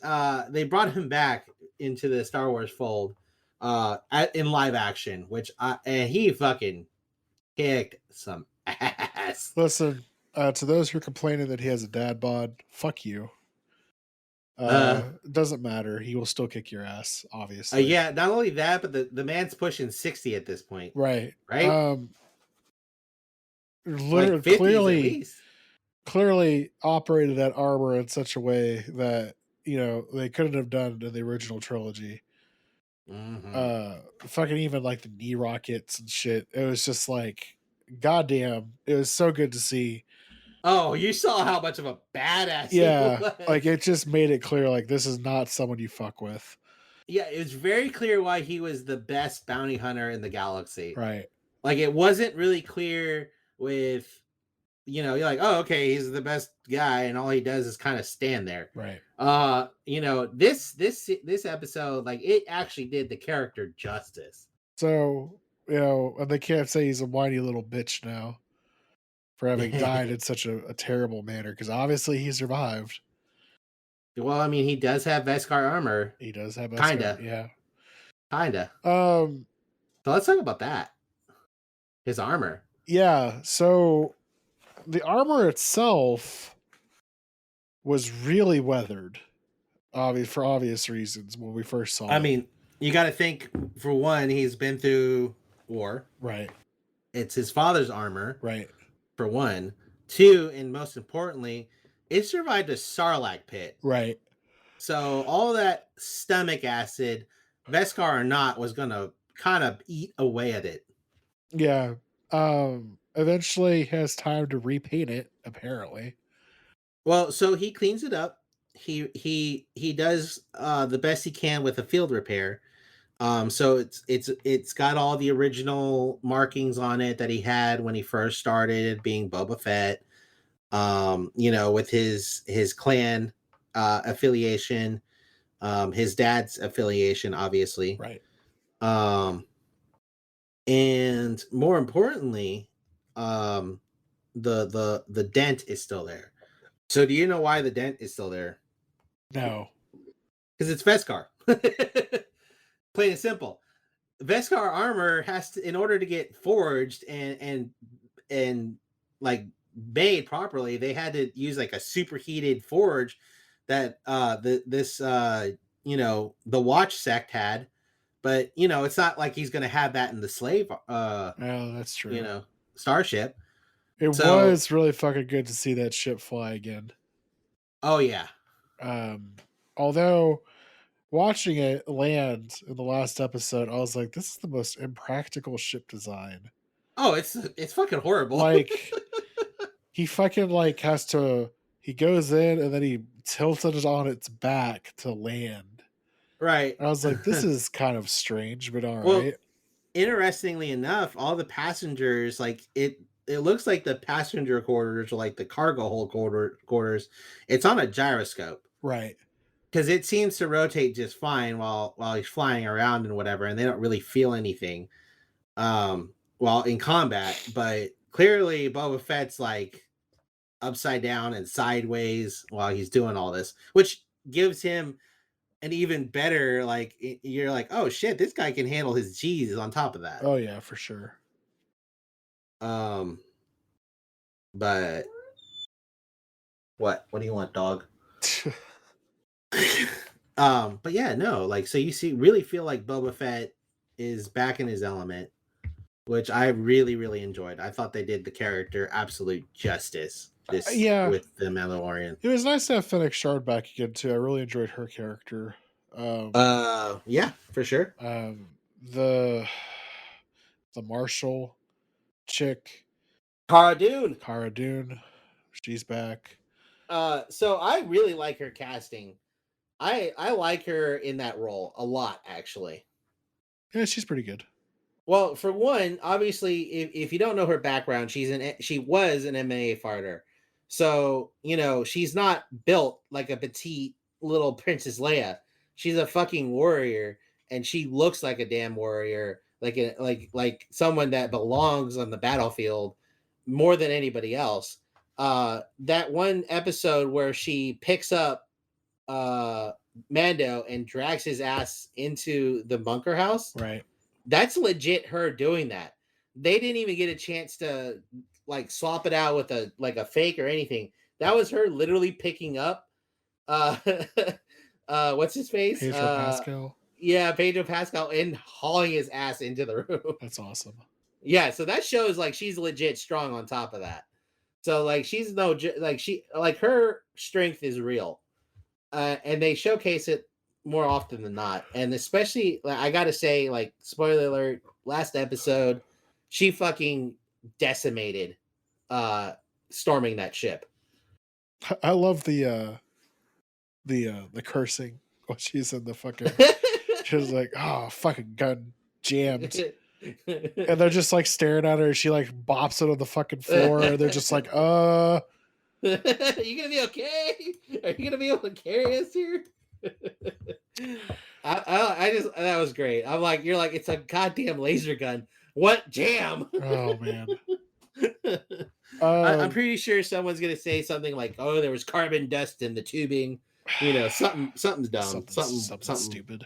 They brought him back into the Star Wars fold in live action, and he fucking kicked some ass. Listen, to those who are complaining that he has a dad bod, fuck you. Uh, It doesn't matter. He will still kick your ass, obviously. yeah, not only that, but the man's pushing 60 at this point, Right. right? Like Literally, 50s at least. clearly operated that armor in such a way that they couldn't have done in the original trilogy. Mm-hmm. Fucking even like the knee rockets and shit. It was just like, goddamn, it was so good to see. Oh, you saw how much of a badass he Yeah, was. like it just made it clear, like this is not someone you fuck with. Yeah, it was very clear why he was the best bounty hunter in the galaxy. Right. Like it wasn't really clear with, you're like, oh, okay, he's the best guy, and all he does is kind of stand there. Right. This episode, like it actually did the character justice. So, and they can't say he's a whiny little bitch now for having died in such a terrible manner, because obviously he survived. Well, I mean, he does have Beskar armor. He does have Kinda. Yeah. Kinda. Um. So let's talk about that. His armor. Yeah. So the armor itself was really weathered, for obvious reasons when we first saw it. I mean, you got to think, for one, he's been through war. Right. It's his father's armor. Right. For one. Two, and most importantly, it survived a Sarlacc pit. Right. So all that stomach acid, Beskar or not, was going to kind of eat away at it. Yeah. Eventually he has time to repaint it, apparently. Well, so he cleans it up. He does the best he can with a field repair. So it's got all the original markings on it that he had when he first started being Boba Fett. You know, with his clan affiliation, his dad's affiliation, obviously. Right. Um, and more importantly, um, the dent is still there. So do you know why the dent is still there? No. Because it's Beskar. Plain and simple. Beskar armor has to, in order to get forged and like made properly, they had to use like a superheated forge that this you know, the Watch sect had. But you know, it's not like he's gonna have that in the slave Oh, that's you true. know, starship. It So was really fucking good to see that ship fly again. oh yeah. Um, although watching it land in the last episode, I was like, this is the most impractical ship design. Oh, it's fucking horrible. Like he fucking like has to he goes in and then he tilted it on its back to land. Right. I was like, this is kind of strange, but all Well, right. interestingly enough, all the passengers, like it looks like the passenger quarters or like the cargo hold quarters, it's on a gyroscope Right. because it seems to rotate just fine while he's flying around and whatever, and they don't really feel anything while in combat. But clearly, Boba Fett's like upside down and sideways while he's doing all this, which gives him an even better like you're like, oh shit, this guy can handle his G's on top of that. Oh yeah, for sure. Um, but what do you want, dog? But yeah, no, like so you see, really feel like Boba Fett is back in his element, which I really, really enjoyed. I thought they did the character absolute justice this Yeah. with the Mandalorian. It was nice to have Fennec Shard back again too. I really enjoyed her character. Yeah, for sure. Um the the Marshall chick, Cara Dune. Cara Dune, she's back. So I really like her casting. I like her in that role a lot, actually. Yeah, she's pretty good. Well, for one, obviously, if you don't know her background, she was an MMA fighter, so you know she's not built like a petite little Princess Leia. She's a fucking warrior, and she looks like a damn warrior, like someone that belongs on the battlefield more than anybody else. That one episode where she picks up uh Mando and drags his ass into the bunker house, Right. that's legit her doing that. They didn't even get a chance to like swap it out with a fake or anything. That was her literally picking up uh what's his face? Pedro Pascal. Yeah, Pedro Pascal and hauling his ass into the room. That's awesome. Yeah, so that shows like she's legit strong on top of that. So like she's no like she like her strength is real. And they showcase it more often than not. And especially, like, I gotta say, like, spoiler alert, last episode, she fucking decimated storming that ship. I love the cursing when she's in the fucking she's like, oh fucking gun jammed. And they're just like staring at her. She like bops it on the fucking floor. And they're just like, Are you gonna be okay? Are you gonna be able to carry us here? I just that was great. I'm like, you're like, it's a goddamn laser gun. What jam? oh man. I'm pretty sure someone's gonna say something like, "Oh, there was carbon dust in the tubing." You know, something's dumb, something stupid.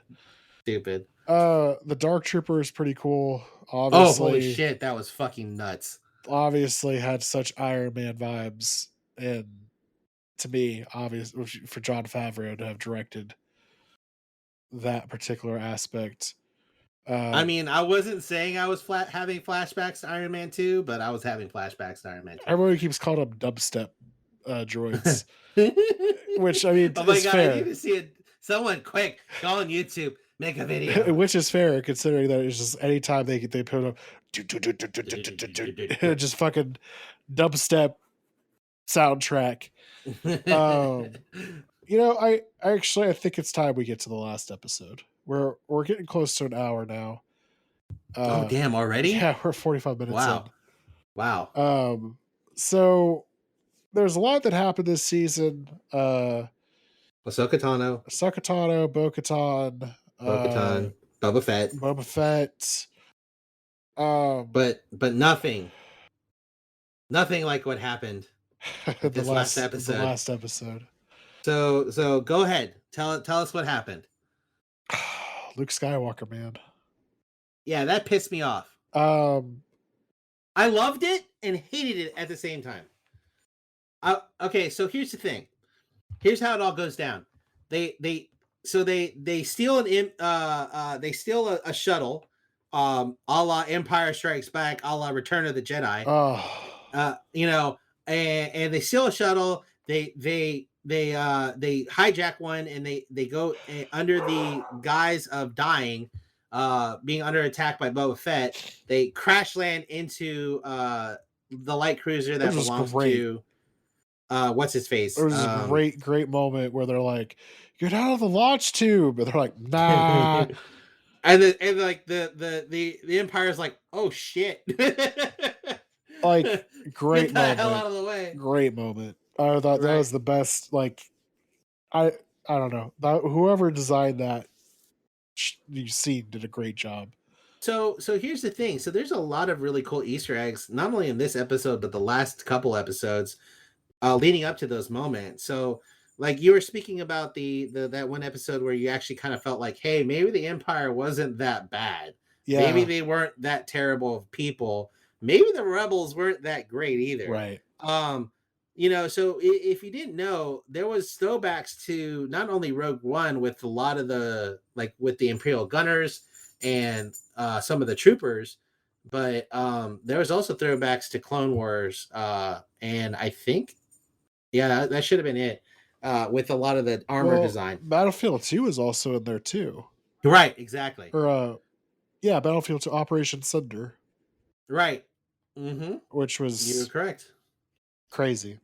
stupid. The Dark Trooper is pretty cool. Oh, Obviously, holy shit, that was fucking nuts. obviously had such Iron Man vibes, and to me, obvious for John Favreau to have directed that particular aspect. I mean, I wasn't saying I was having flashbacks to Iron Man 2, but I was having flashbacks to Iron Man 2. Everybody keeps calling them dubstep droids, which I mean, oh my is god, fair. I need to see it. Someone quick, go on YouTube, make a video. Which is fair considering that it's just anytime they put up just fucking dubstep soundtrack. You know, I actually I think it's time we get to the last episode. We're getting close to an hour now. Oh, damn, already? Yeah, we're 45 minutes in. Wow. Wow. So there's a lot that happened this season. Ahsoka Tano, Ahsoka Tano, Bo-Katan, Bo-Katan, Boba Fett. Boba Fett. But nothing like what happened with this last episode. The last episode. So go ahead. Tell us what happened. Luke Skywalker, man. Yeah, that pissed me off. I loved it and hated it at the same time. Okay, so here's the thing. Here's how it all goes down. They steal they steal a shuttle, a la Empire Strikes Back, a la Return of the Jedi. You know, and they steal a shuttle. They hijack one and they go under the guise of dying, being under attack by Boba Fett. They crash land into the light cruiser that belongs to what's his face. There was a great moment where they're like, "Get out of the launch tube," and they're like, "Nah." and the Empire's like, "Oh shit!" Like, great Get the moment. hell out of the way. Great moment. I thought that was the best. Like, I don't know. Whoever designed that scene did a great job. So here's the thing. So there's a lot of really cool Easter eggs, not only in this episode but the last couple episodes, leading up to those moments. So, like you were speaking about the that one episode where you actually kind of felt like, hey, maybe the Empire wasn't that bad. Yeah. Maybe they weren't that terrible of people. Maybe the rebels weren't that great either. Right. You know, so if you didn't know, there was throwbacks to not only Rogue One with a lot of the, like with the Imperial gunners and some of the troopers, but there was also throwbacks to Clone Wars, and I think, yeah, that should have been it, with a lot of the armor design. Battlefield 2 is also in there too. Right, exactly. Or yeah, Battlefield 2 Operation Cinder. Right. Mm-hmm. Which was, you were correct. Crazy.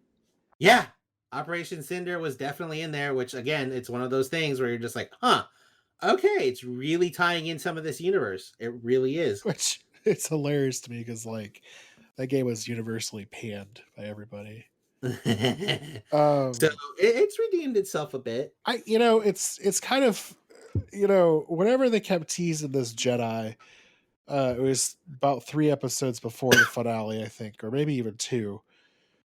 Yeah, Operation Cinder was definitely in there, which again, it's one of those things where you're just like, huh, okay, it's really tying in some of this universe. It really is. Which, it's hilarious to me because, like, that game was universally panned by everybody. So it's redeemed itself a bit. It's kind of, whenever they kept teasing this Jedi, it was about 3 episodes before the finale, I think, or maybe even 2,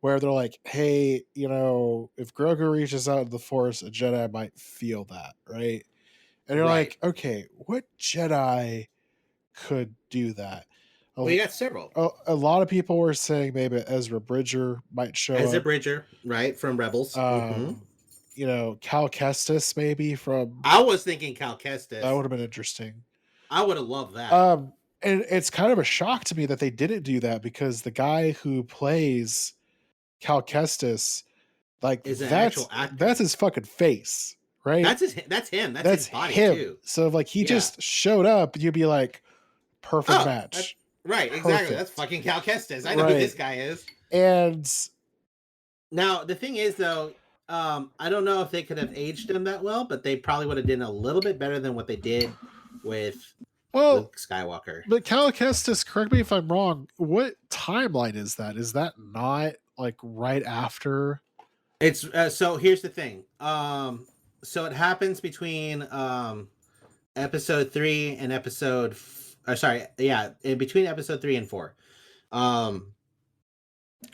where they're like, hey, if Grogu reaches out in the Force, a Jedi might feel that, right? And you're like, okay, what Jedi could do that? Well, you got several. A lot of people were saying maybe Ezra Bridger might show Ezra Bridger, right, from Rebels. Cal Kestis maybe from... I was thinking Cal Kestis. That would have been interesting. I would have loved that. And it's kind of a shock to me that they didn't do that, because the guy who plays Cal Kestis, like, is an actual actor. That's his fucking face, right? That's him. That's his body too. So if, like, he just showed up, you'd be like, perfect match. Right, exactly. Perfect. That's fucking Cal Kestis. I know who this guy is. And now the thing is, though, I don't know if they could have aged him that well, but they probably would have done a little bit better than what they did with Luke Skywalker. But Cal Kestis, correct me if I'm wrong, what timeline is that? Is that not, like, right after? It's so here's the thing. So it happens between episode 3 and episode in between episode 3 and 4. Well,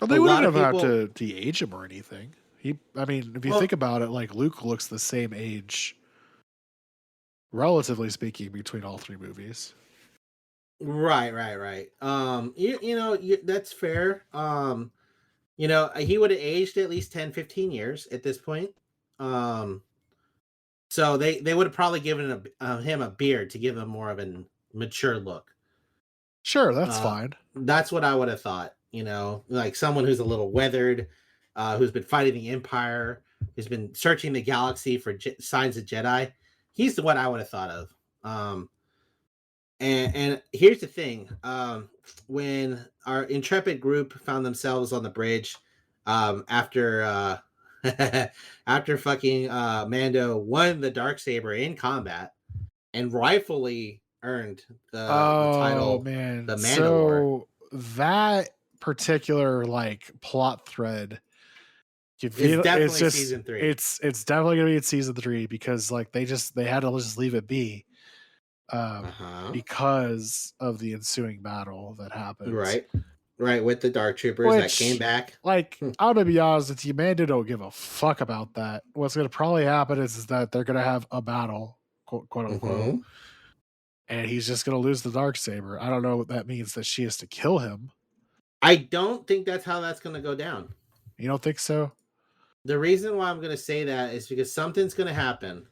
they wouldn't have to de-age him or anything. If you think about it, like, Luke looks the same age, relatively speaking, between all 3 movies. Right. That's fair. He would have aged at least 10, 15 years at this point. So they would have probably given him a beard to give him more of a mature look. Sure, that's fine. That's what I would have thought. Like someone who's a little weathered, who's been fighting the Empire, who's been searching the galaxy for signs of Jedi. He's what I would have thought of. And here's the thing. When our intrepid group found themselves on the bridge, After after fucking Mando won the Darksaber in combat and rightfully earned the Oh title man. the Mandalore. So that particular like plot thread, you It's feel it's definitely just season 3. it's definitely gonna be in season 3 because like they had to just leave it be Uh-huh. because of the ensuing battle that happens. Right. Right, with the Dark Troopers that came Which, back. like, I'm gonna be honest with you, Mando don't give a fuck about that. What's gonna probably happen is that they're gonna have a battle, quote unquote, Mm-hmm. and he's just gonna lose the dark saber. I don't know what that means that she has to kill him. I don't think that's how that's going to go down. You don't think so? The reason why I'm going to say that is because something's going to happen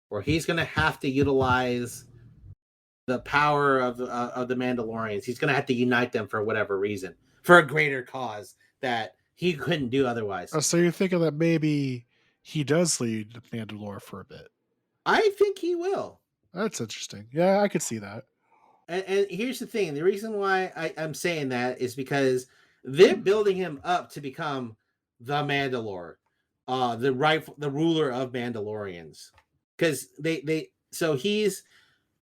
where he's going to have to utilize the power of the Mandalorians. He's going to have to unite them for whatever reason, for a greater cause that he couldn't do otherwise. So you're thinking that maybe he does lead Mandalore for a bit? I think he will. That's interesting. Yeah, I could see that. And here's the thing: the reason why I'm saying that is because they're building him up to become the Mandalore, the ruler of Mandalorians, because so he's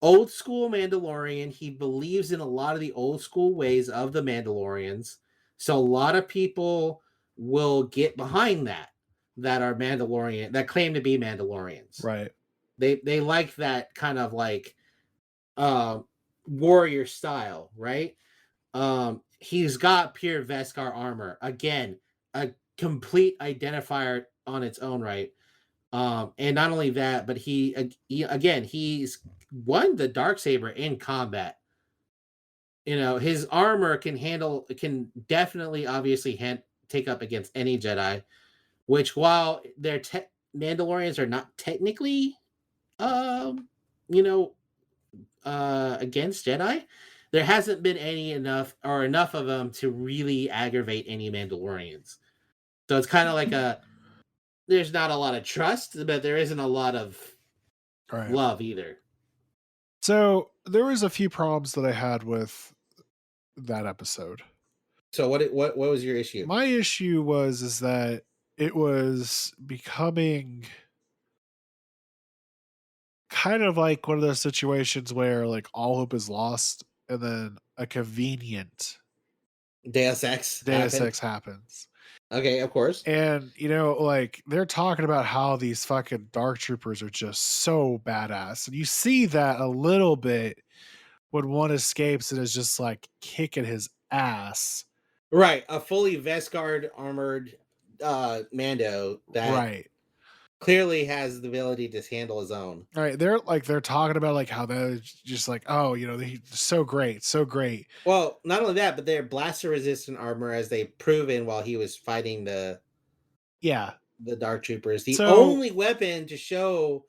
old school Mandalorian. He believes in a lot of the old school ways of the Mandalorians. So a lot of people will get behind that are Mandalorian that claim to be Mandalorians. Right. They like that kind of like uh, warrior style, right? He's got pure Veskar armor. Again, a complete identifier on its own right. And not only that, but he's won the Darksaber in combat. You know, his armor can definitely obviously take up against any Jedi, which while Mandalorians are not technically you know, against Jedi, there hasn't been enough of them to really aggravate any Mandalorians. So it's kind of like there's not a lot of trust, but there isn't a lot of Right. love either. So there was a few problems that I had with that episode. So what was your issue? My issue is that it was becoming kind of like one of those situations where like all hope is lost and then a convenient Deus Ex Deus happened. Ex happens. Okay, of course. And like they're talking about how these fucking dark troopers are just so badass. And you see that a little bit when one escapes and is just like kicking his ass. Right, a fully Vestguard armored Mando that Right. clearly has the ability to handle his own. Right. They're talking about like how they're just like, oh, he's so great, so great. Well, not only that, but they're blaster resistant armor as they've proven while he was fighting the Dark Troopers. The only weapon to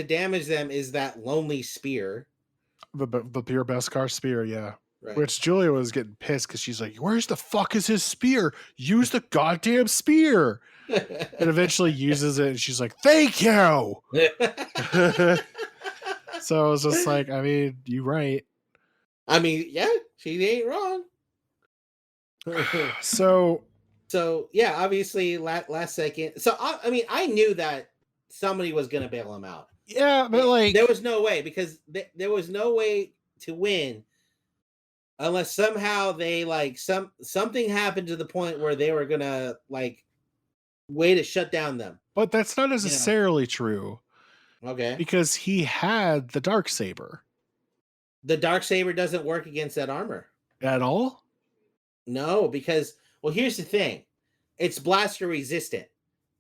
damage them is that lonely spear. The pure Beskar spear, yeah. Right. Which Julia was getting pissed because she's like, "Where's the fuck is his spear? Use the goddamn spear!" And eventually uses it, and she's like, "Thank you." So I was just like, I mean, you're right. I mean, yeah, she ain't wrong. So yeah, obviously last second. So I mean, I knew that somebody was gonna bail him out. Yeah, but like there was no way because there was no way to win unless somehow they like something happened to the point where they were gonna like way to shut down them. But that's not necessarily true. Okay. Because he had the Darksaber. The Darksaber doesn't work against that armor. At all? No, because well, here's the thing. It's blaster resistant.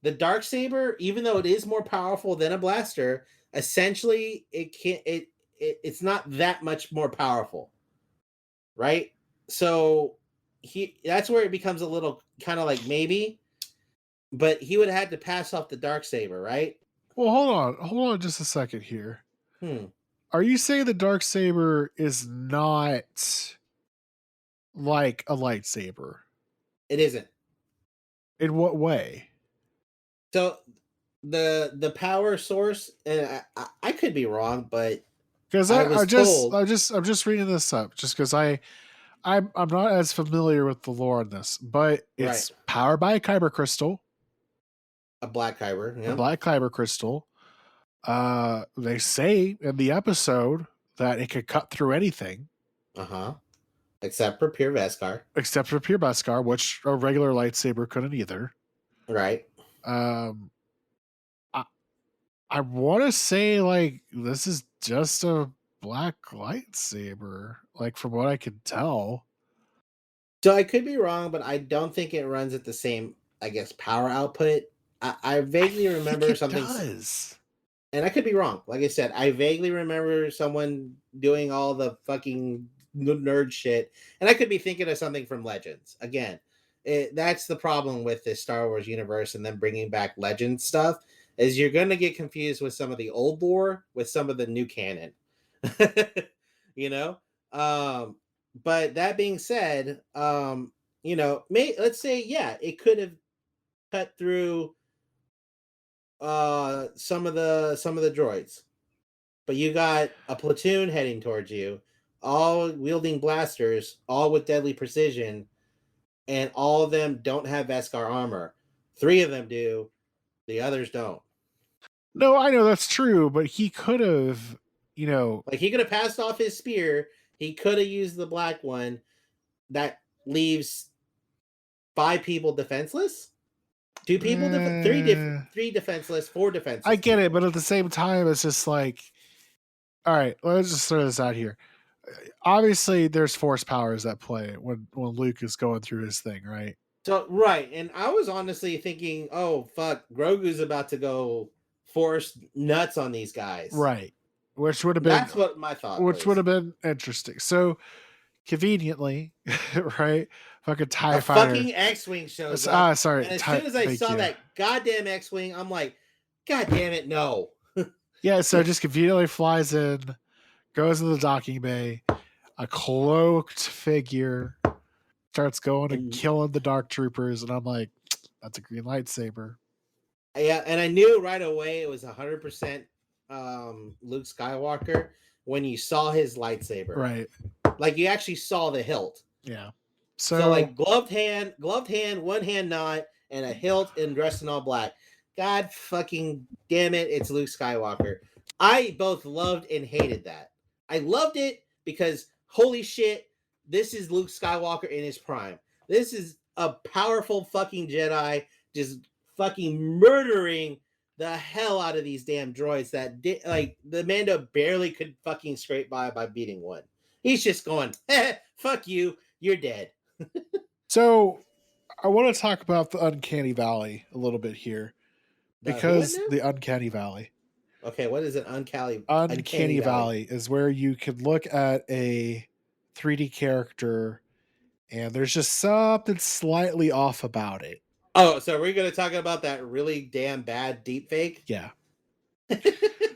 The Darksaber, even though it is more powerful than a blaster, essentially it's not that much more powerful. Right? So that's where it becomes a little kind of like maybe, but he would have had to pass off the Darksaber, right? Well, hold on just a second here. Are you saying the Darksaber is not like a lightsaber? It isn't. In what way? So the power source, and I could be wrong, but because I'm just reading this up just because I'm not as familiar with the lore on this, but Right. it's powered by a kyber crystal, A black kyber. a Yeah. black kyber crystal. They say in the episode that it could cut through anything Uh-huh. Except for pure Veskar. except for pure Beskar, which a regular lightsaber couldn't either. Right. Um, I, I want to say like this is just a black lightsaber, like from what I can tell. So I could be wrong, but I don't think it runs at the same, I guess, power output. I I vaguely think remember it something, does. and I could be wrong. Like I said, I vaguely remember someone doing all the fucking nerd shit, and I could be thinking of something from Legends. Again, that's the problem with this Star Wars universe, and then bringing back Legends stuff is you're going to get confused with some of the old lore with some of the new canon. you know, um, but that being said, let's say it could have cut through some of the droids, but you got a platoon heading towards you, all wielding blasters, all with deadly precision, and all of them don't have Beskar armor. 3 of them do, the others don't. No, I know that's true, but he could have, you know, Like he could have passed off his spear, he could have used the black one that leaves 5 people defenseless. 2 people, eh, 3 defenseless, 4 I defenseless get it, people. but at the same time, it's just like, all right, let's just throw this out here. Obviously, there's force powers that play when Luke is going through his thing, right? So right, and I was honestly thinking, oh fuck, Grogu's about to go force nuts on these guys. Right, which would have been That's what my thought was. interesting. So conveniently, right? Fucking A Tie Fighter. fucking X-wing shows up, Sorry, and as soon as I thank saw you. that goddamn X-wing, I'm like, God damn it, no. Yeah, so just conveniently flies in, goes in the docking bay, a cloaked figure starts going and And killing the dark troopers, and I'm like, that's a green lightsaber. yeah, and I knew right away it was 100% Luke Skywalker when you saw his lightsaber. Right. Like you actually saw the hilt. Yeah. So So like gloved hand, one hand not, and a hilt and dressed in all black. God fucking damn it, it's Luke Skywalker. I both loved and hated that. I loved it because holy shit, this is Luke Skywalker in his prime. This is a powerful fucking Jedi just fucking murdering the hell out of these damn droids that did like the Mando barely could fucking scrape by beating one. He's just going, fuck you, you're dead. so I want to talk about the Uncanny Valley a little bit here The who in because now? the Uncanny Valley. Okay, what is an uncanny Uncanny valley? Valley is where you can look at a 3D character and there's just something slightly off about it. Oh, so we're gonna talk about that really damn bad deep fake? Yeah.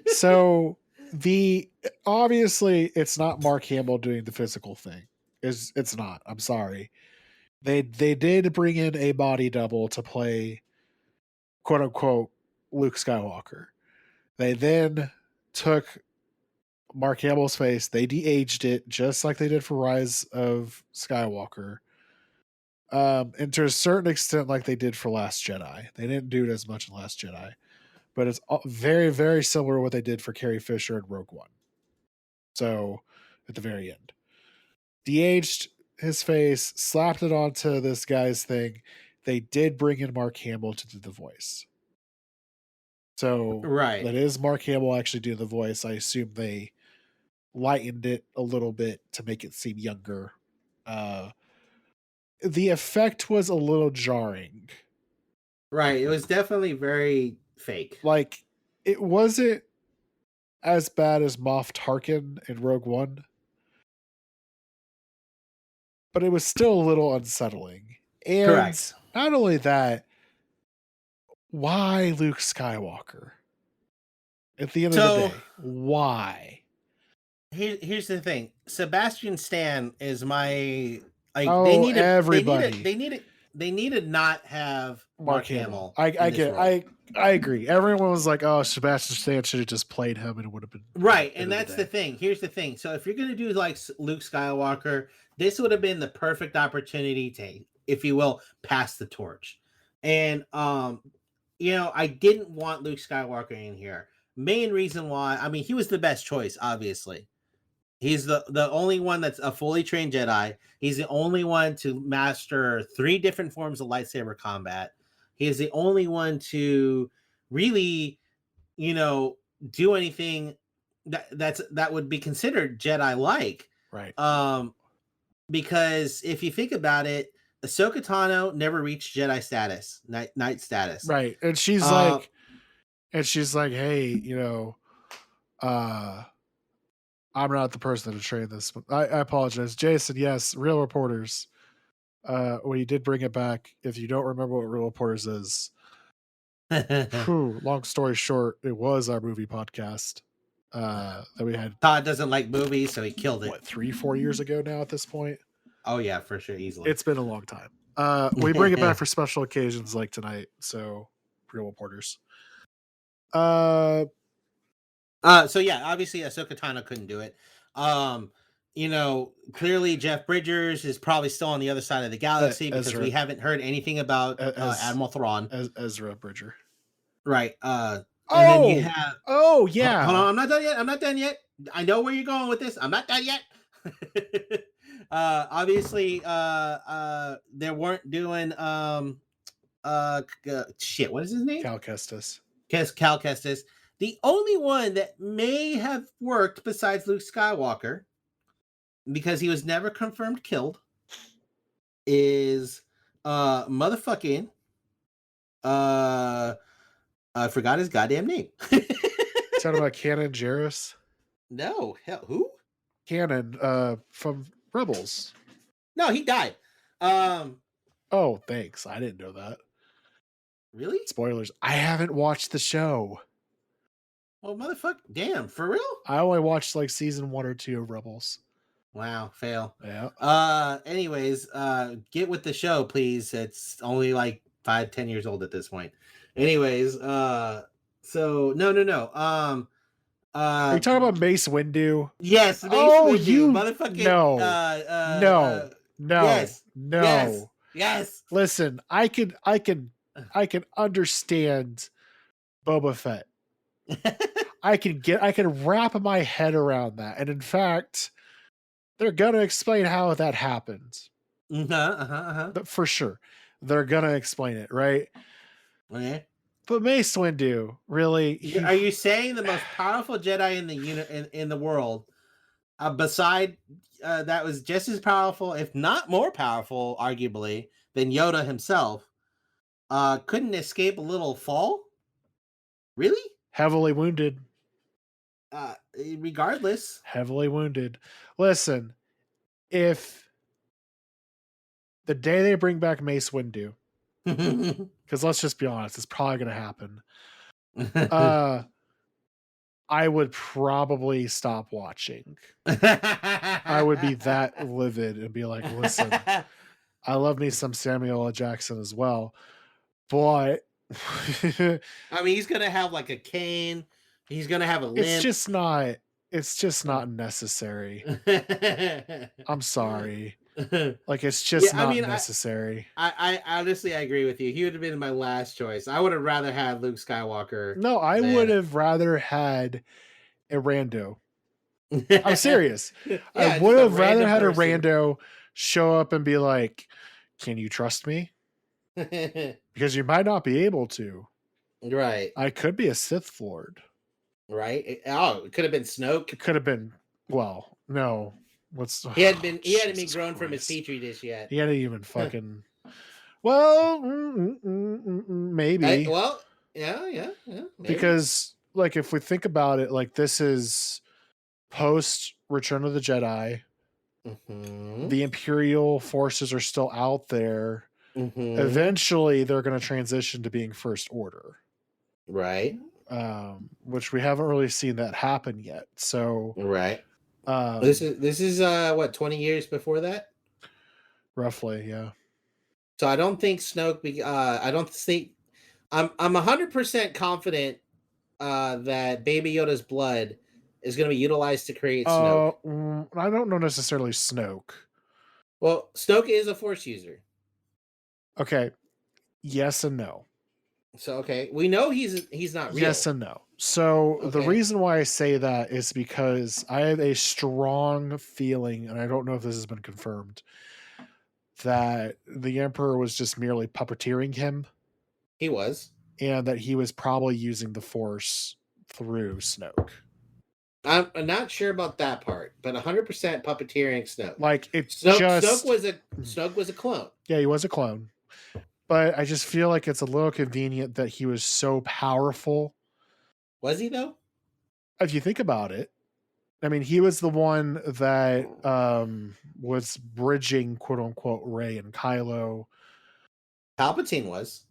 So the obviously it's not Mark Hamill doing the physical thing. It's not. I'm sorry. They did bring in a body double to play quote unquote Luke Skywalker. They then took Mark Hamill's face, they de-aged it just like they did for Rise of Skywalker. And to a certain extent, like they did for Last Jedi. They didn't do it as much in Last Jedi, but it's very, very similar to what they did for Carrie Fisher in Rogue One. So at the very end, de-aged his face, slapped it onto this guy's thing. They did bring in Mark Hamill to do the voice. So Right. that is Mark Hamill actually doing the voice. I assume they lightened it a little bit to make it seem younger. The effect was a little jarring. Right. It was definitely very fake. Like, it wasn't as bad as Moff Tarkin in Rogue One, but it was still a little unsettling. And Correct. not only that, why Luke Skywalker? At the end of the So day, why? here's the thing. Sebastian Stan is my like Oh, everybody. they need it. they need to not have Mark Hamill I in this get role. I agree. Everyone was like, "Oh, Sebastian Stan should have just played him, and it would have been Right, end and of that's the day." thing. Here's the thing. So if you're gonna do like Luke Skywalker, this would have been the perfect opportunity to, if you will, pass the torch. And I didn't want Luke Skywalker in here. Main reason why, I mean, he was the best choice, obviously. He's the only one that's a fully trained Jedi. He's the only one to master 3 different forms of lightsaber combat. He is the only one to really, you know, do anything that would be considered Jedi like. Right. Because if you think about it, Ahsoka Tano never reached Jedi status, knight status. Right. And she's Uh, like, "Hey, I'm not the person to train this." I apologize. Jason, yes, Real Reporters. We did bring it back. If you don't remember what Real Reporters is, long story short, it was our movie podcast that we had. Todd doesn't like movies, so he killed it. What, 3-4 years ago now at this point? Oh yeah, for sure, easily. It's been a long time. We bring it back for special occasions like tonight. So, Real Reporters. So yeah, obviously Ahsoka Tano couldn't do it. Clearly Jeff Bridgers is probably still on the other side of the galaxy because we haven't heard anything about Admiral Thrawn. Ezra Bridger. Right. And then you have yeah. Hold on, I'm not done yet. I know where you're going with this. I'm not done yet. Obviously, they weren't doing shit. What is his name? Cal Kestis. Cal Kestis. The only one that may have worked besides Luke Skywalker, because he was never confirmed killed, is motherfucking I forgot his goddamn name. Talking about Kanan Jarrus? No, hell, who? Kanan, from Rebels. No, he died. Oh, thanks. I didn't know that. Really? Spoilers. I haven't watched the show. Oh, motherfucker. Damn, for real? I only watched like season 1 or 2 of Rebels. Wow, fail. Yeah. Anyways, get with the show, please. It's only like 5-10 years old at this point. Anyways, so no. Are you talking about Mace Windu? Yes, Mace Windu. You motherfucking no. Yes. Listen, I can understand Boba Fett. I can wrap my head around that. And in fact, they're gonna explain how that happened. For sure. They're gonna explain it, right? Okay. But Mace Windu, really? Are you saying the most powerful Jedi in the world, beside that was just as powerful, if not more powerful, arguably, than Yoda himself, couldn't escape a little fall? Really? Heavily wounded. Regardless. Heavily wounded. Listen, if the day they bring back Mace Windu, because let's just be honest, it's probably going to happen. I would probably stop watching. I would be that livid and be like, listen, I love me some Samuel L. Jackson as well, but I mean, he's gonna have like a cane. He's gonna have a limp. It's just not necessary. I'm sorry. Like, it's just not necessary. I honestly, I agree with you. He would have been my last choice. I would have rather had Luke Skywalker. No, I would have rather had a rando. I'm serious. I would have rather had a rando show up and be like, "Can you trust me?" Because you might not be able to. Right. I could be a Sith Lord. Right. It could have been Snoke. It could have been. Well, no. He hadn't been grown from his petri dish yet. He hadn't even fucking. Well, maybe. Yeah. Maybe. Because, like, if we think about it, like, this is post Return of the Jedi. Mm-hmm. The Imperial forces are still out there. Mm-hmm. Eventually, they're going to transition to being First Order. Right. Which we haven't really seen that happen yet. So. Right. This is what, 20 years before that? Roughly, yeah. So I don't think Snoke. I don't think I'm 100% confident that Baby Yoda's blood is going to be utilized to create Snoke. I don't know necessarily Snoke. Well, Snoke is a Force user, Okay, yes and no. so okay, we know he's not Yes real. and no. So the Okay, reason why I say that is because I have a strong feeling, and I don't know if this has been confirmed, that the Emperor was just merely puppeteering him, he was. and that he was probably using the Force through Snoke. I'm not sure about that part, but 100% puppeteering Snoke. Like it Snoke just, was a clone. yeah, he was a clone, but I just feel like it's a little convenient that he was so powerful. Was he though? If you think about it, I mean, he was the one that was bridging, quote unquote, Rey and Kylo. Palpatine was,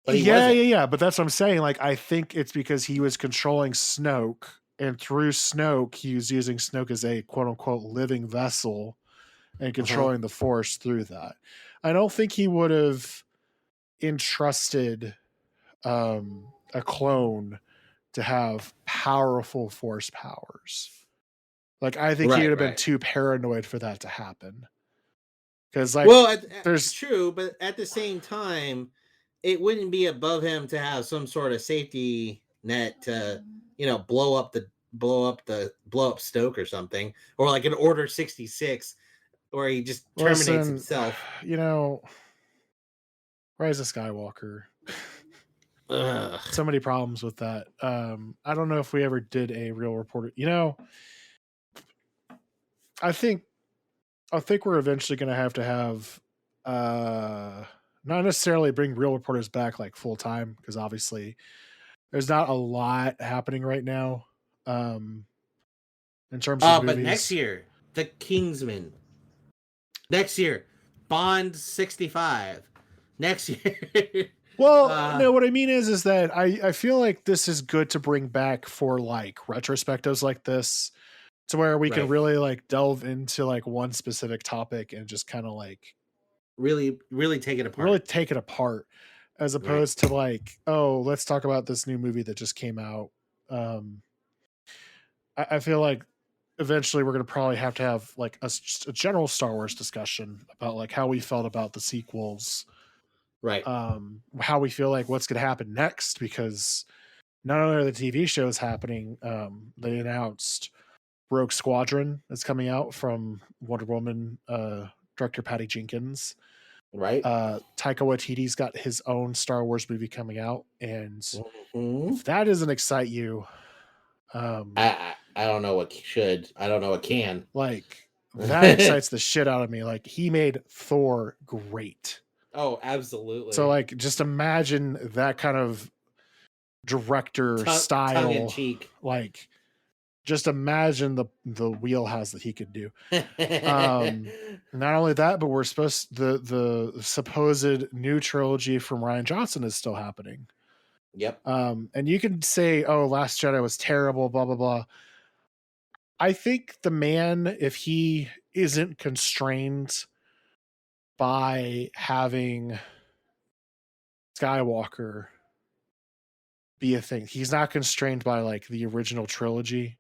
but he Yeah, wasn't. yeah, yeah. But that's what I'm saying. Like, I think it's because he was controlling Snoke, and through Snoke, he was using Snoke as a quote unquote living vessel and Uh-huh. controlling the Force through that. I don't think he would have entrusted a clone to have powerful Force powers. Like, I think he would Right, have been right. too paranoid for that to happen. Because, like, Well, there's true, but at the same time, it wouldn't be above him to have some sort of safety net to, blow up Stoke or something, or like an Order 66, where he just terminates listen, himself. you know, Rise of Skywalker. Ugh. So many problems with that. I don't know if we ever did a real reporter. I think I think we're eventually going to have not necessarily bring real reporters back like full time because obviously there's not a lot happening right now in terms of But next movies. year, The Kingsman. Next year, Bond 65. Next year, Well, uh, no, what I mean is that I feel like this is good to bring back for like retrospectives like this to where we can right. really like delve into like one specific topic and just kind of like Really, really take it really apart. take it apart as Right. opposed to like, oh, let's talk about this new movie that just came out. um I feel like eventually we're going to probably have to have like just a general Star Wars discussion about like how we felt about the sequels, Right. how we feel like what's going to happen next, because not only are the TV shows happening, they announced Rogue Squadron that's coming out from Wonder Woman director Patty Jenkins. Right. Taika Waititi's got his own Star Wars movie coming out, and Hmm. if that doesn't excite you, um, I don't know what should. I don't know what can. like that excites the shit out of me. Like he made Thor great. Oh, So absolutely. like just imagine that kind of director Tongue in style. cheek. Like just imagine the wheelhouse that he could do. Not only that, but we're supposed the supposed new trilogy from Ryan Johnson is still happening. Yep. And you can say, "Oh, Last Jedi was terrible," blah blah blah. I think the man, if he isn't constrained by having Skywalker be a thing, he's not constrained by like the original trilogy.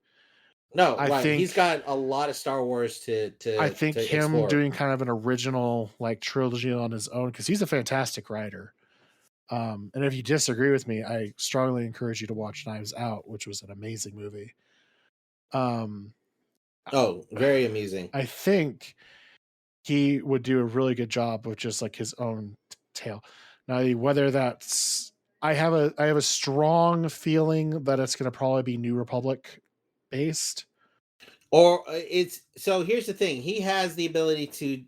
No, I right. think He's got a lot of Star Wars I think to him explore. doing kind of an original like trilogy on his own, because he's a fantastic writer. And if you disagree with me, I strongly encourage you to watch Knives Out, which was an amazing movie. Um, Oh, very amusing. I think he would do a really good job with just like his own tale. Now, whether that's I have a strong feeling that it's going to probably be New Republic based. Or it's so here's the thing. He has the ability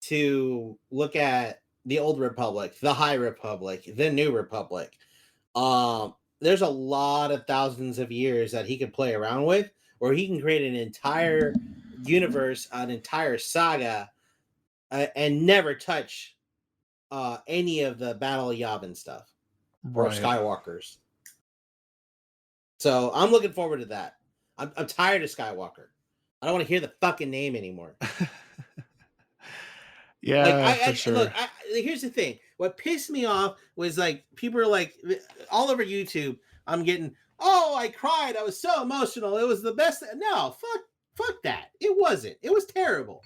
to look at the old republic, the high republic, the new republic. There's a lot of thousands of years that he could play around with, or he can create an entire universe, an entire saga, and never touch any of the Battle of Yavin stuff or Right. Skywalkers. So I'm looking forward to that. I'm tired of Skywalker. I don't want to hear the fucking name anymore. Like Yeah, for look, sure. here's the thing. What pissed me off was like people are like all over YouTube. I'm getting, oh, I cried. I was so emotional. It was the best. No, fuck that. It wasn't. It was terrible.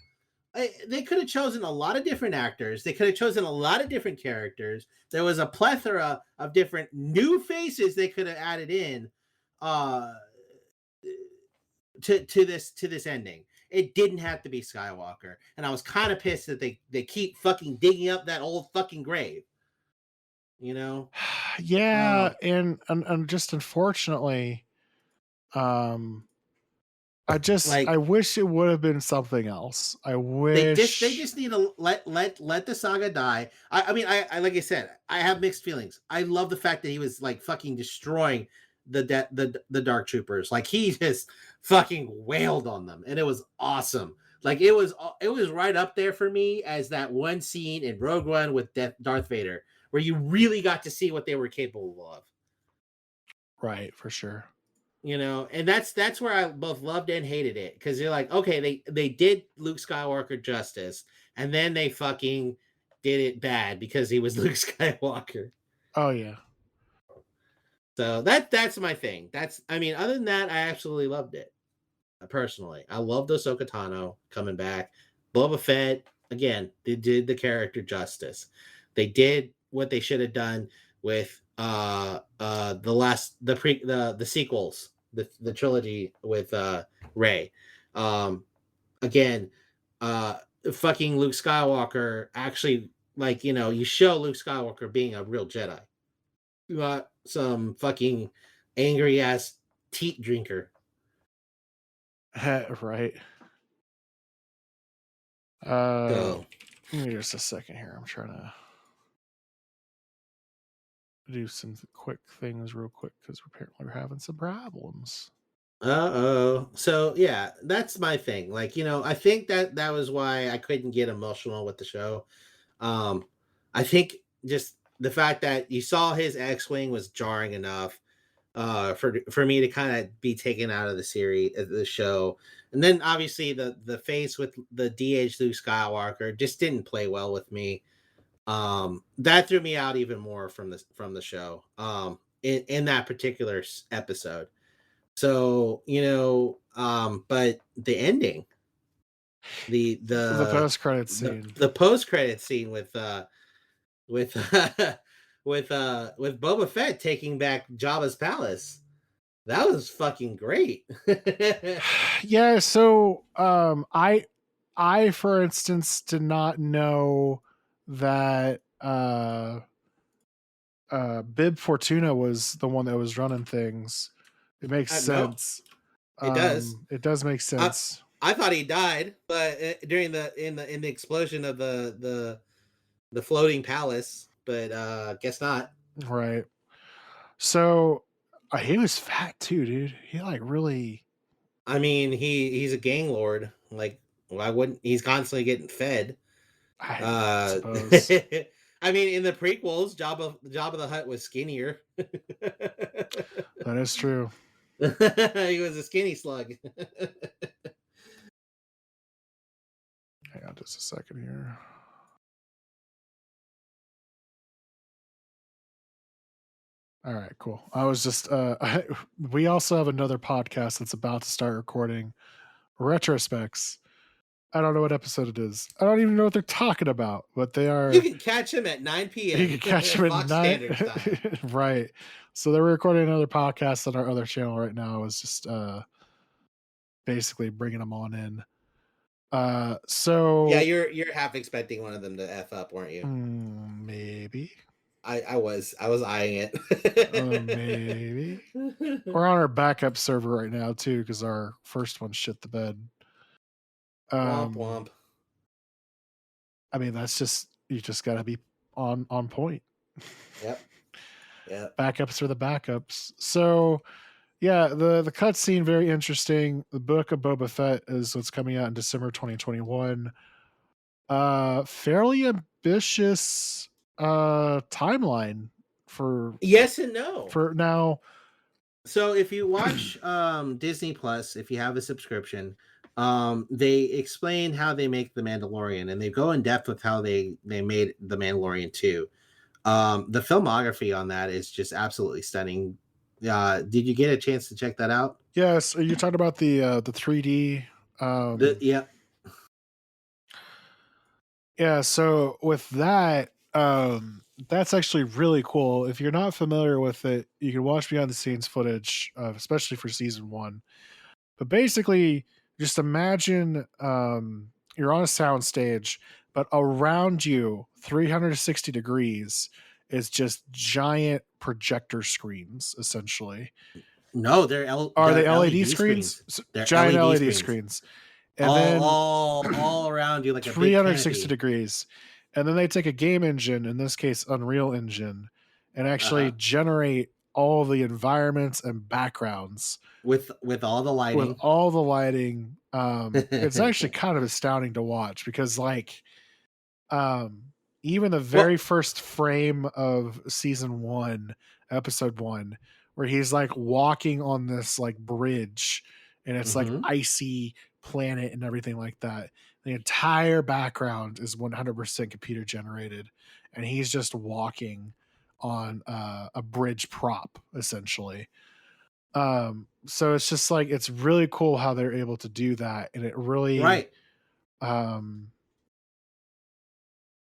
They could have chosen a lot of different actors. They could have chosen a lot of different characters. There was a plethora of different new faces they could have added in uh, to this ending. It didn't have to be Skywalker, and I was kind of pissed that they keep fucking digging up that old fucking grave. You know, Yeah, um, and just unfortunately, um, I like wish it would have been something else. I they wish. just need to let the saga die. I mean I like I said, I have mixed feelings. I love the fact that he was like fucking destroying the dark troopers. Like he just fucking wailed on them, and it was awesome. Like it was right up there for me as that one scene in Rogue One with Darth Vader, where you really got to see what they were capable of. Right, for sure. And that's where I both loved and hated it, because you're like, okay, they did Luke Skywalker justice, and then they fucking did it bad because he was Luke Skywalker. Oh yeah. So that's my thing. I mean, other than that, I absolutely loved it. Personally, I loved Ahsoka Tano coming back. Boba Fett, again, they did the character justice. They did what they should have done with the sequels, the trilogy with Rey. Um Again, uh fucking Luke Skywalker actually, like, you show Luke Skywalker being a real Jedi. Not some fucking angry ass teat drinker. Right. Uh, So Give me just a second here. I'm trying to do some quick things real quick because apparently we're having some problems. Uh-oh. So yeah, that's my thing. Like, I think that was why I couldn't get emotional with the show. Um, I think just the fact that you saw his X-wing was jarring enough for me to kind of be taken out of the series, the show. And then obviously the face with the DH Luke Skywalker just didn't play well with me. That threw me out even more from the show. In that particular episode. So, but the ending, the The the post credit the, scene. the post credit scene with with Boba Fett taking back Jabba's palace. That was fucking great. Yeah, so I for instance did not know that Bib Fortuna was the one that was running things. It makes No, sense. it does. It does make I sense. I thought he died, but during the explosion of the floating palace, but guess not. Right. So he was fat too, dude. He like really. I mean, he's a gang lord. Like, why wouldn't he's constantly getting fed? I Uh, suppose I mean, in the prequels, Jabba the Hutt was skinnier. that is true. He was a skinny slug. Hang on just a second here. All right, cool. I was just we also have another podcast that's about to start recording retrospects. I don't know what episode it is. I don't even know what they're talking about, but they You are. can catch him at 9 You p.m. can catch them at Fox night, Standard Time. right? So they're recording another podcast on our other channel right now. I was just basically bringing them on in. Yeah, So you're half expecting one of them to f up, weren't you? maybe, I was eyeing maybe it. we're on our backup server right now too because our first one shit the bed. Womp Um, womp. I mean that's just you just got to be on point. Yep. Yep. Backups are the backups. So yeah, the cutscene very interesting. The book of Boba Fett is what's coming out in December 2021. Fairly ambitious timeline for Yes and no. for now. So if you watch Disney Plus, if you have a subscription, They explain how they make the Mandalorian, and they go in depth with how they made the Mandalorian too. The filmography on that is just absolutely stunning. Did you get a chance to check that out? Yes, you talked about the 3D. Yeah. Yeah, so with that, that's actually really cool. If you're not familiar with it, you can watch behind the scenes footage, especially for season one. But basically, just imagine you're on a soundstage, but around you, 360 degrees, is just giant projector screens, essentially. No, Are they they're LED LED screens? screens. They're Giant LED LED screens screens. And then all around you like a big 360 canopy. degrees. And then they take a game engine, in this case, Unreal Engine, and actually Uh-huh. generate all the environments and backgrounds With all the with lighting. all the lighting. It's actually kind of astounding to watch because, like, um, even the very Well, first frame of season one, episode one, where he's like walking on this like bridge and it's like mhm. icy planet and everything like that. The entire background is 100% computer generated, and he's just walking on a bridge prop essentially. So it's just like it's really cool how they're able to do that, and it really Right. um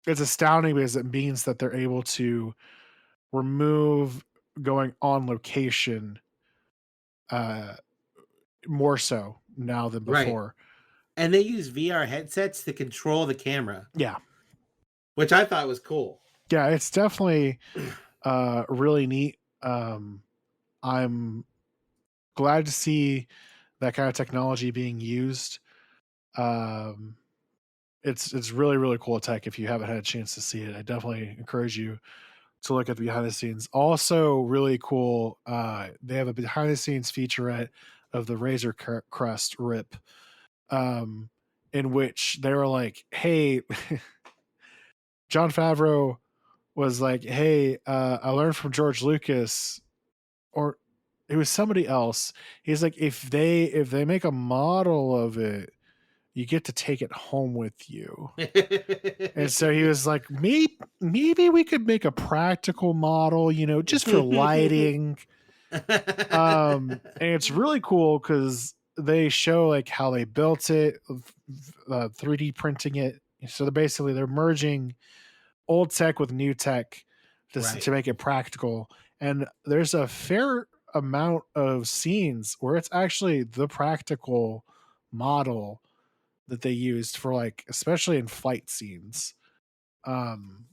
it's astounding because it means that they're able to remove going on location uh more so now than Right. before. And they use VR headsets to control the camera, Yeah. which I thought was cool. Yeah, it's definitely really neat. I'm glad to see that kind of technology being used. Um it's really really cool tech. If you haven't had a chance to see it, I definitely encourage you to look at the behind the scenes. Also, really cool. They have a behind the scenes featurette of the Razor Crest rip, um, in which they were like, "Hey," John Favreau was like, "Hey, I learned from George Lucas, or it was somebody else." He's like, if they make a model of it, you get to take it home with you." And so he was like, maybe we could make a practical model, just for lighting. And it's really cool because they show like how they built it, 3D printing it. So they're merging old tech with new tech to Right. make it practical. And there's a fair amount of scenes where it's actually the practical model that they used for, like, especially in fight scenes. Um,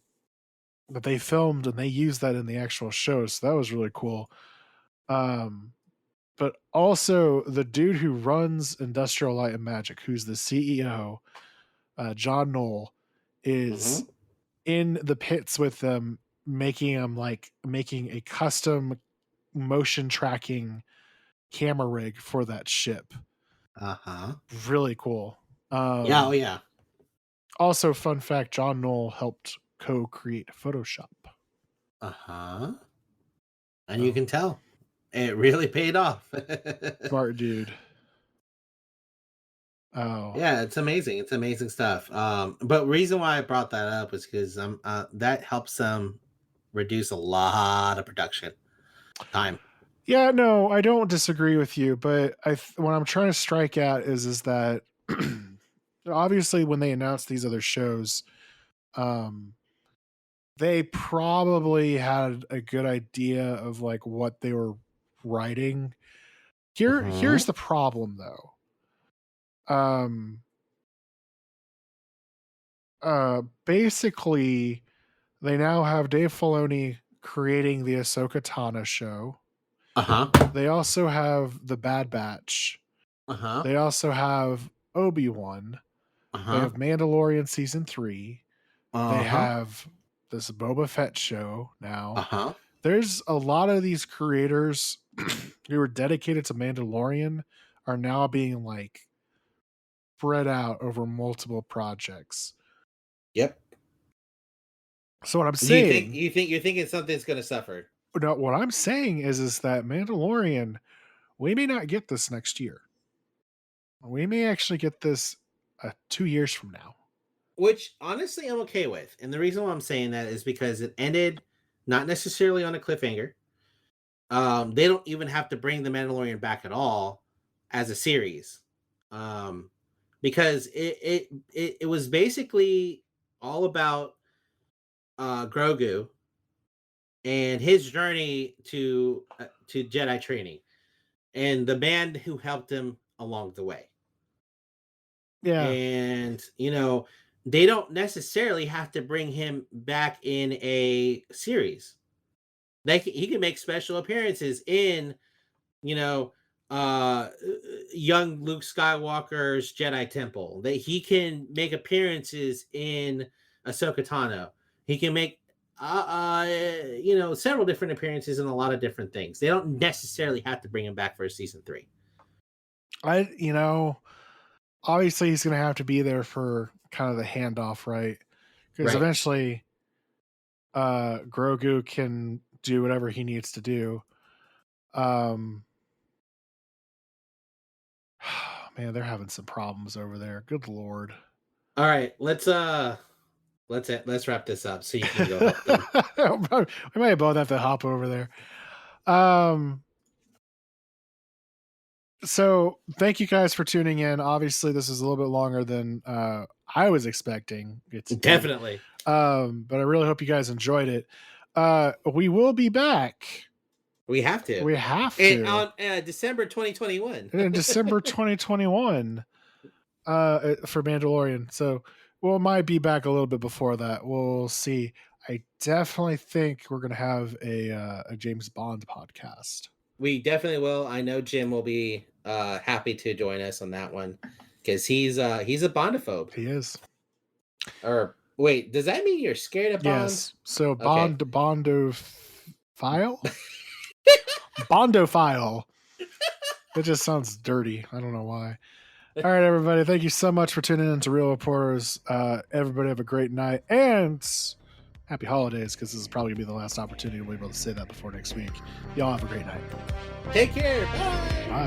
that they filmed and they used that in the actual show. So that was really cool. Um, but also the dude who runs Industrial Light and Magic, who's the CEO, John Knoll, is Mhm. in the pits with them, making a custom motion tracking camera rig for that ship. Uh-huh. Really cool. Yeah, oh yeah. Also, fun fact: John Knoll helped co-create Photoshop. Uh-huh. And you So can tell. It really paid off. smart dude. Oh, Yeah, it's amazing. It's amazing stuff. But reason why I brought that up is because that helps them reduce a lot of production time. yeah, no, I don't disagree with you, but what I'm trying to strike at is that obviously when they announced these other shows, um, they probably had a good idea of like what they were writing. Here's Hmm. the problem though. Um, Basically, they now have Dave Filoni creating the Ahsoka Tano show. Uh-huh. They also have the Bad Batch. Uh-huh. They also have Obi-Wan. They Uh-huh. have Mandalorian season 3. They Uh-huh. have this Boba Fett show now. Uh-huh. There's a lot of these creators who are dedicated to Mandalorian are now being like spread out over multiple projects. Yep. So what I'm Do you think saying, you're thinking something's gonna suffer? no, what I'm saying is that Mandalorian, we may not get this next year. We may actually get this 2 years from now. Which honestly I'm okay with. And the reason why I'm saying that is because it ended not necessarily on a cliffhanger. They don't even have to bring the Mandalorian back at all as a series. Because it was basically all about Grogu and his journey to Jedi training and the man who helped him along the way. Yeah. And they don't necessarily have to bring him back in a series. He can make special appearances in young Luke Skywalker's Jedi Temple. That he can make appearances in Ahsoka Tano. He can make several different appearances in a lot of different things. They don't necessarily have to bring him back for season 3. Obviously he's going to have to be there for kind of the handoff, right? Because Right. eventually Grogu can do whatever he needs to do. Man, they're having some problems over there. Good Lord. All right, let's wrap this up so you can go help them. We might both have to hop over there. So thank you guys for tuning in. Obviously, this is a little bit longer than I was expecting. It's Definitely. But I really hope you guys enjoyed it. We will be back. We have to. We have to. On December 2021. In December 2021 for Mandalorian. So we might be back a little bit before that. We'll see. I definitely think we're going to have a James Bond podcast. We definitely will. I know Jim will be happy to join us on that one because he's a Bondophobe. He is. Or wait, does that mean you're scared of Bond? Yes. So Bondophile? Bondophile. It just sounds dirty. I don't know why. All right, everybody. Thank you so much for tuning in to Real Reporters. Everybody have a great night and happy holidays, because this is probably going to be the last opportunity we'll be able to say that before next week. Y'all have a great night. Take care. Bye. Bye.